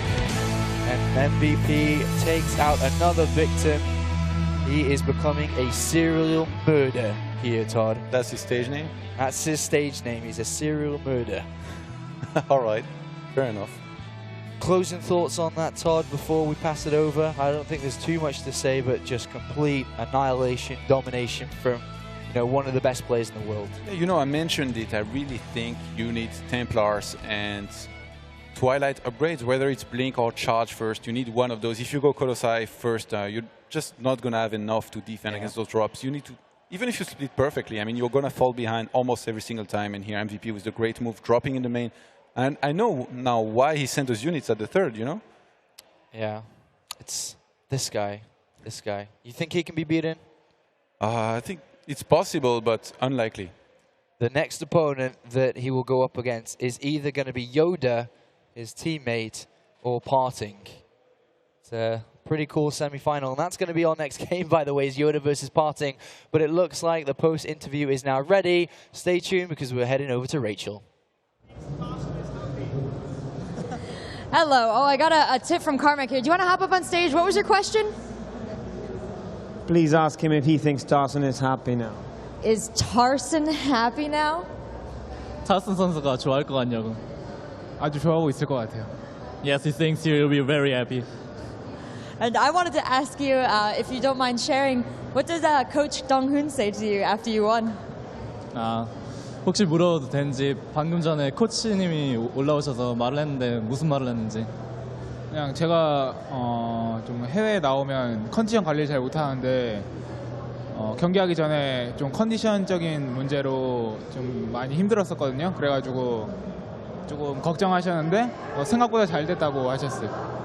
And MVP takes out another victim. He is becoming a serial murder here, Todd. That's his stage name? That's his stage name. He's a serial murder. All right, fair enough. Closing thoughts on that, Todd, before we pass it over? I don't think there's too much to say, but just complete annihilation, domination from, you know, one of the best players in the world. You know, I mentioned it. I really think you need Templars and Twilight upgrades, whether it's Blink or Charge first. You need one of those. If you go Colossi first, you're just not going to have enough to defend against those drops. You need to, even if you split perfectly, I mean, you're going to fall behind almost every single time. And here MVP was the great move, dropping in the main. And I know now why he sent those units at the third, you know? Yeah, it's this guy. This guy. You think he can be beaten? I think it's possible, but unlikely. The next opponent that he will go up against is either going to be Yoda, his teammate, or Parting. It's a pretty cool semi-final, and that's going to be our next game, by the way, is Yoda versus Parting. But it looks like the post-interview is now ready. Stay tuned, because we're heading over to Rachel. Hello. Oh, I got a tip from Carmack here. Do you want to hop up on stage? What was your question? Please ask him if he thinks Tarson is happy now. Is Tarson happy now? 타슨 선수가 좋아할 것 같냐고. 아주 좋아하고 있을 것 같아요. Yes, he thinks he will be very happy. And I wanted to ask you, if you don't mind sharing, what does Coach Dong-hoon say to you after you won? 아, 혹시 물어도 되는지 방금 전에 코치님이 올라오셔서 말을 했는데 무슨 말을 했는지. 그냥 제가 좀 해외에 나오면 컨디션 관리를 잘 못하는데 경기하기 전에 좀 컨디션적인 문제로 좀 많이 힘들었었거든요. 그래가지고 조금 걱정하셨는데 생각보다 잘 됐다고 하셨어요.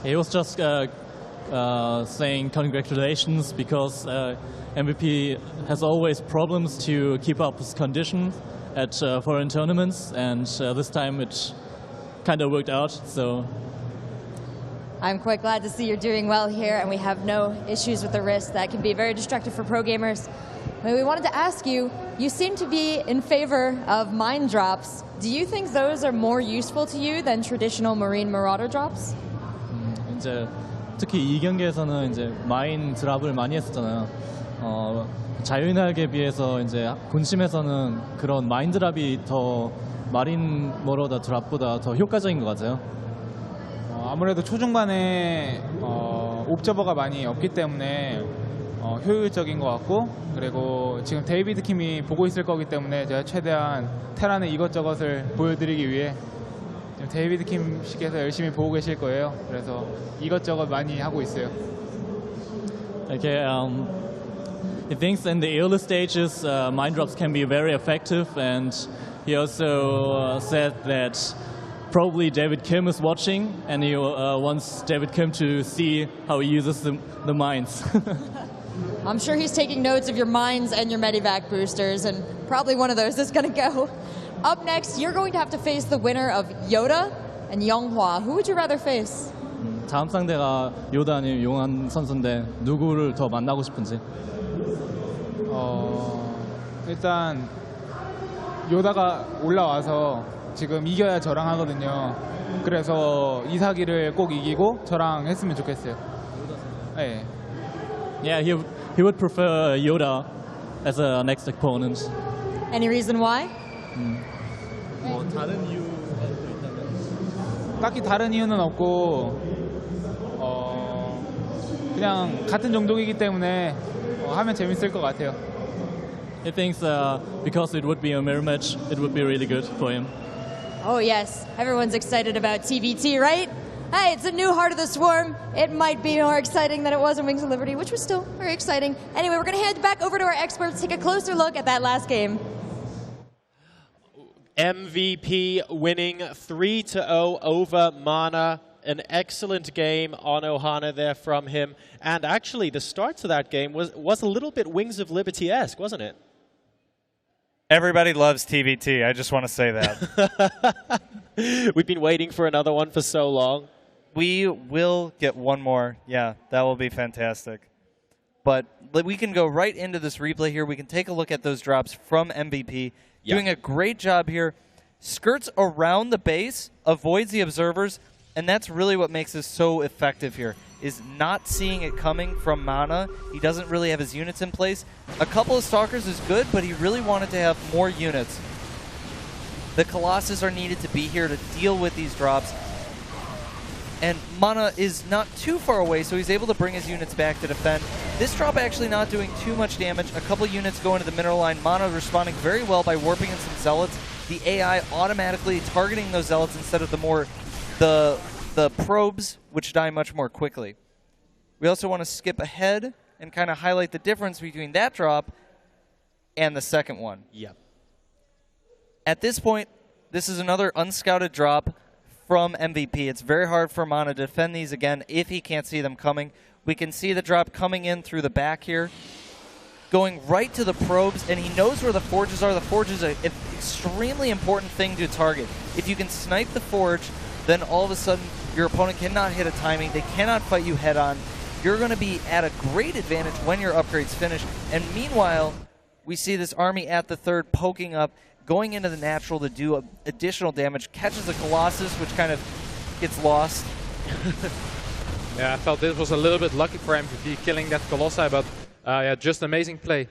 He was just saying congratulations because MVP has always problems to keep up his condition at foreign tournaments, and this time it kind of worked out. So I'm quite glad to see you're doing well here, and we have no issues with the wrist. That can be very destructive for pro gamers. But we wanted to ask you, you seem to be in favor of mine drops. Do you think those are more useful to you than traditional Marine Marauder drops? 이제 특히 이 경기에서는 이제 마인 드랍을 많이 했었잖아요. 자유인학에 비해서 이제 본심에서는 그런 마인 드랍이 더 마린 머러더 드랍보다 더 효과적인 것 같아요. 아무래도 초중반에 옵저버가 많이 없기 때문에 효율적인 것 같고, 그리고 지금 데이비드 킴이 보고 있을 거기 때문에 제가 최대한 테란의 이것저것을 보여드리기 위해 지금 데이비드 킴 씨께서 열심히 보고 계실 거예요. 그래서 이것저것 많이 하고 있어요. Okay, he thinks in the early stages mine drops can be very effective, and he also said that probably David Kim is watching, and he wants David Kim to see how he uses the mines. I'm sure he's taking notes of your mines and your Medivac boosters, and probably one of those is going to go. Up next, you're going to have to face the winner of Yoda and Younghwa. Who would you rather face? 다음 상대가 요다 아니면 용한 선수인데 누구를 더 만나고 싶은지? 일단 요다가 올라와서 지금 이겨야 저랑 하거든요. 그래서 이사기를 꼭 이기고 저랑 했으면 좋겠어요. 네. Yeah, he would prefer Yoda as a next opponent. Any reason why? 뭐 다른 이유가 또 있다면? 딱히 다른 이유는 없고 그냥 같은 종족이기 때문에 하면 재밌을 것 같아요. He thinks because it would be a mirror match, it would be really good for him. Oh yes, everyone's excited about CeBIT, right? Hey, it's a new Heart of the Swarm. It might be more exciting than it was in Wings of Liberty, which was still very exciting. Anyway, we're going to hand back over to our experts to take a closer look at that last game. MVP winning 3-0 over MaNa. An excellent game on Ohana there from him. And actually, the start to that game was a little bit Wings of Liberty-esque, wasn't it? Everybody loves TBT. I just want to say that. We've been waiting for another one for so long. We will get one more. Yeah, that will be fantastic. But we can go right into this replay here. We can take a look at those drops from MVP. Yep. Doing a great job here. Skirts around the base, avoids the observers, and that's really what makes this so effective here, is not seeing it coming from MaNa. He doesn't really have his units in place. A couple of Stalkers is good, but he really wanted to have more units. The Colossus are needed to be here to deal with these drops. And MaNa is not too far away, so he's able to bring his units back to defend. This drop actually not doing too much damage. A couple units go into the mineral line. MaNa responding very well by warping in some Zealots. The AI automatically targeting those Zealots instead of the probes, which die much more quickly. We also want to skip ahead and kind of highlight the difference between that drop and the second one. Yep. At this point, this is another unscouted drop from MVP. It's very hard for MaNa to defend these again if he can't see them coming. We can see the drop coming in through the back here, going right to the probes, and he knows where the forges are. The forge is an extremely important thing to target. If you can snipe the forge, then all of a sudden your opponent cannot hit a timing. They cannot fight you head on. You're going to be at a great advantage when your upgrade's finished. And meanwhile, we see this army at the third poking up, going into the natural to do additional damage, catches a Colossus, which kind of gets lost. Yeah, I felt this was a little bit lucky for MVP killing that Colossi, but yeah, just amazing play.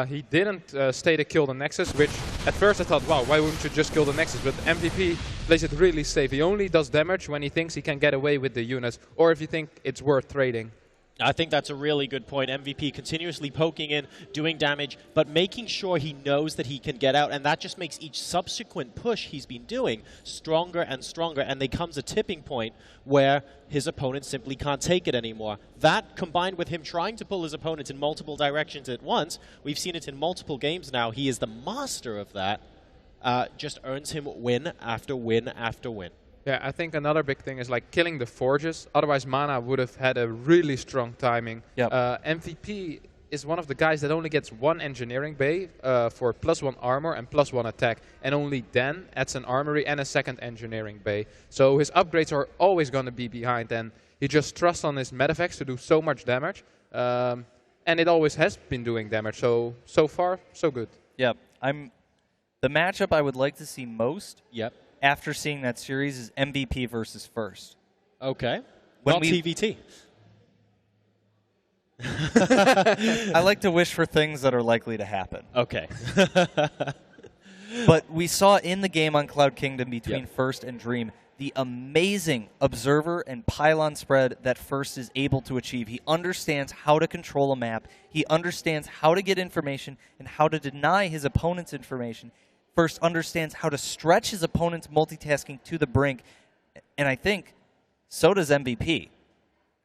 He didn't stay to kill the Nexus, which at first I thought, wow, why wouldn't you just kill the Nexus? But MVP plays it really safe. He only does damage when he thinks he can get away with the units, or if you think it's worth trading. I think that's a really good point. MVP continuously poking in, doing damage, but making sure he knows that he can get out, and that just makes each subsequent push he's been doing stronger and stronger, and there comes a tipping point where his opponent simply can't take it anymore. That, combined with him trying to pull his opponent in multiple directions at once, we've seen it in multiple games now, he is the master of that, just earns him win after win after win. Yeah, I think another big thing is like killing the forges. Otherwise, MaNa would have had a really strong timing. Yep. MVP is one of the guys that only gets one engineering bay for +1 armor and +1 attack, and only then adds an armory and a second engineering bay. So his upgrades are always going to be behind, and he just trusts on his medeffects to do so much damage. And it always has been doing damage, so far, so good. Yep. The matchup I would like to see most Yep. after seeing that series is MVP versus first. Okay. When Not TVT. I like to wish for things that are likely to happen. Okay. But we saw in the game on Cloud Kingdom between First and Dream the amazing observer and pylon spread that First is able to achieve. He understands how to control a map. He understands how to get information and how to deny his opponent's information. First understands how to stretch his opponent's multitasking to the brink. And I think so does MVP.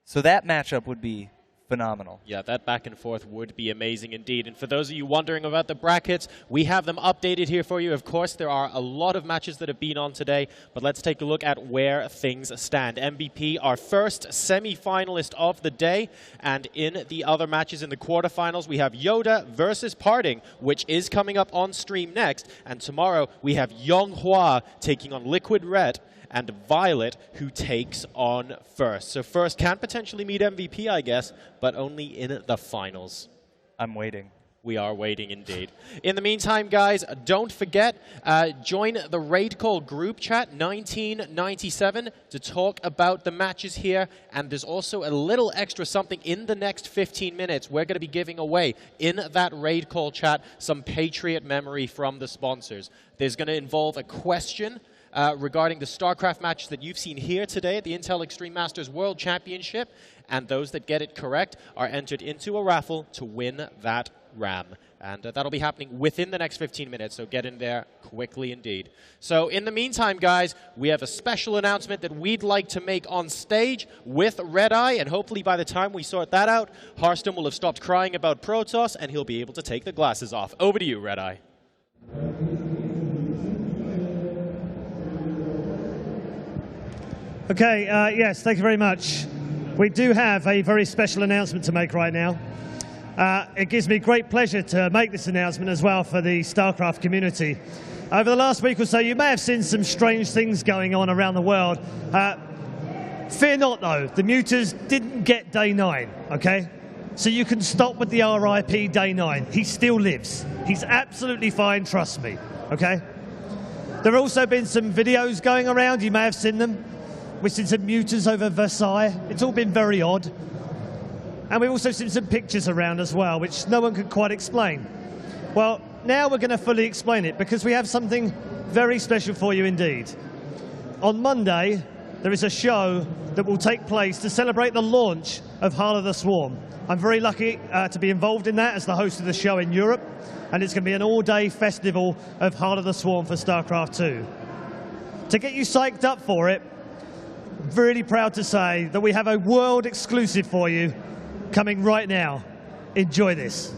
So that matchup would be phenomenal. Yeah, that back and forth would be amazing indeed. And for those of you wondering about the brackets, we have them updated here for you. Of course, there are a lot of matches that have been on today, but let's take a look at where things stand. MVP, our first semi-finalist of the day, and in the other matches in the quarterfinals, we have Yoda versus Parting, which is coming up on stream next. And tomorrow, we have Yonghua taking on Liquid Red, and Violet, who takes on First. So First can potentially meet MVP, I guess, but only in the finals. I'm waiting. We are waiting indeed. In the meantime, guys, don't forget, join the Raid Call group chat 1997 to talk about the matches here. And there's also a little extra something in the next 15 minutes. We're going to be giving away in that Raid Call chat some Patriot memory from the sponsors. There's going to involve a question regarding the StarCraft matches that you've seen here today at the Intel Extreme Masters World Championship, and those that get it correct are entered into a raffle to win that RAM. And that'll be happening within the next 15 minutes, so get in there quickly indeed. So in the meantime, guys, we have a special announcement that we'd like to make on stage with Red Eye, and hopefully by the time we sort that out, Harston will have stopped crying about Protoss, and he'll be able to take the glasses off. Over to you, Red Eye. Okay, yes, thank you very much. We do have a very special announcement to make right now. It gives me great pleasure to make this announcement as well for the StarCraft community. Over the last week or so, you may have seen some strange things going on around the world. Fear not, though. The Muters didn't get day 9, okay? So you can stop with the RIP day 9. He still lives. He's absolutely fine, trust me, okay? There have also been some videos going around. You may have seen them. We've seen some Muters over Versailles. It's all been very odd. And we've also seen some pictures around as well, which no one could quite explain. Well, now we're going to fully explain it, because we have something very special for you indeed. On Monday, there is a show that will take place to celebrate the launch of Heart of the Swarm. I'm very lucky to be involved in that as the host of the show in Europe, and it's going to be an all-day festival of Heart of the Swarm for StarCraft 2. To get you psyched up for it, really proud to say that we have a world exclusive for you coming right now. Enjoy this.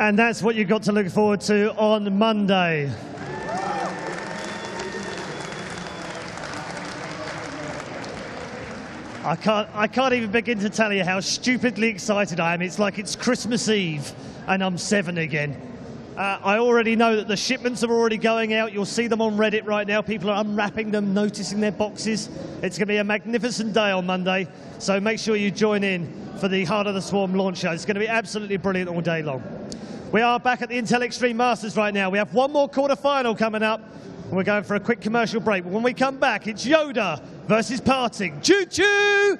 And that's what you've got to look forward to on Monday. I can't even begin to tell you how stupidly excited I am. It's like it's Christmas Eve and I'm 7 again. I already know that the shipments are already going out. You'll see them on Reddit right now. People are unwrapping them, noticing their boxes. It's going to be a magnificent day on Monday. So make sure you join in for the Heart of the Swarm launch show. It's going to be absolutely brilliant all day long. We are back at the Intel Extreme Masters right now. We have one more quarter-final coming up. And we're going for a quick commercial break. But when we come back, it's Yoda versus Parting. Choo-choo!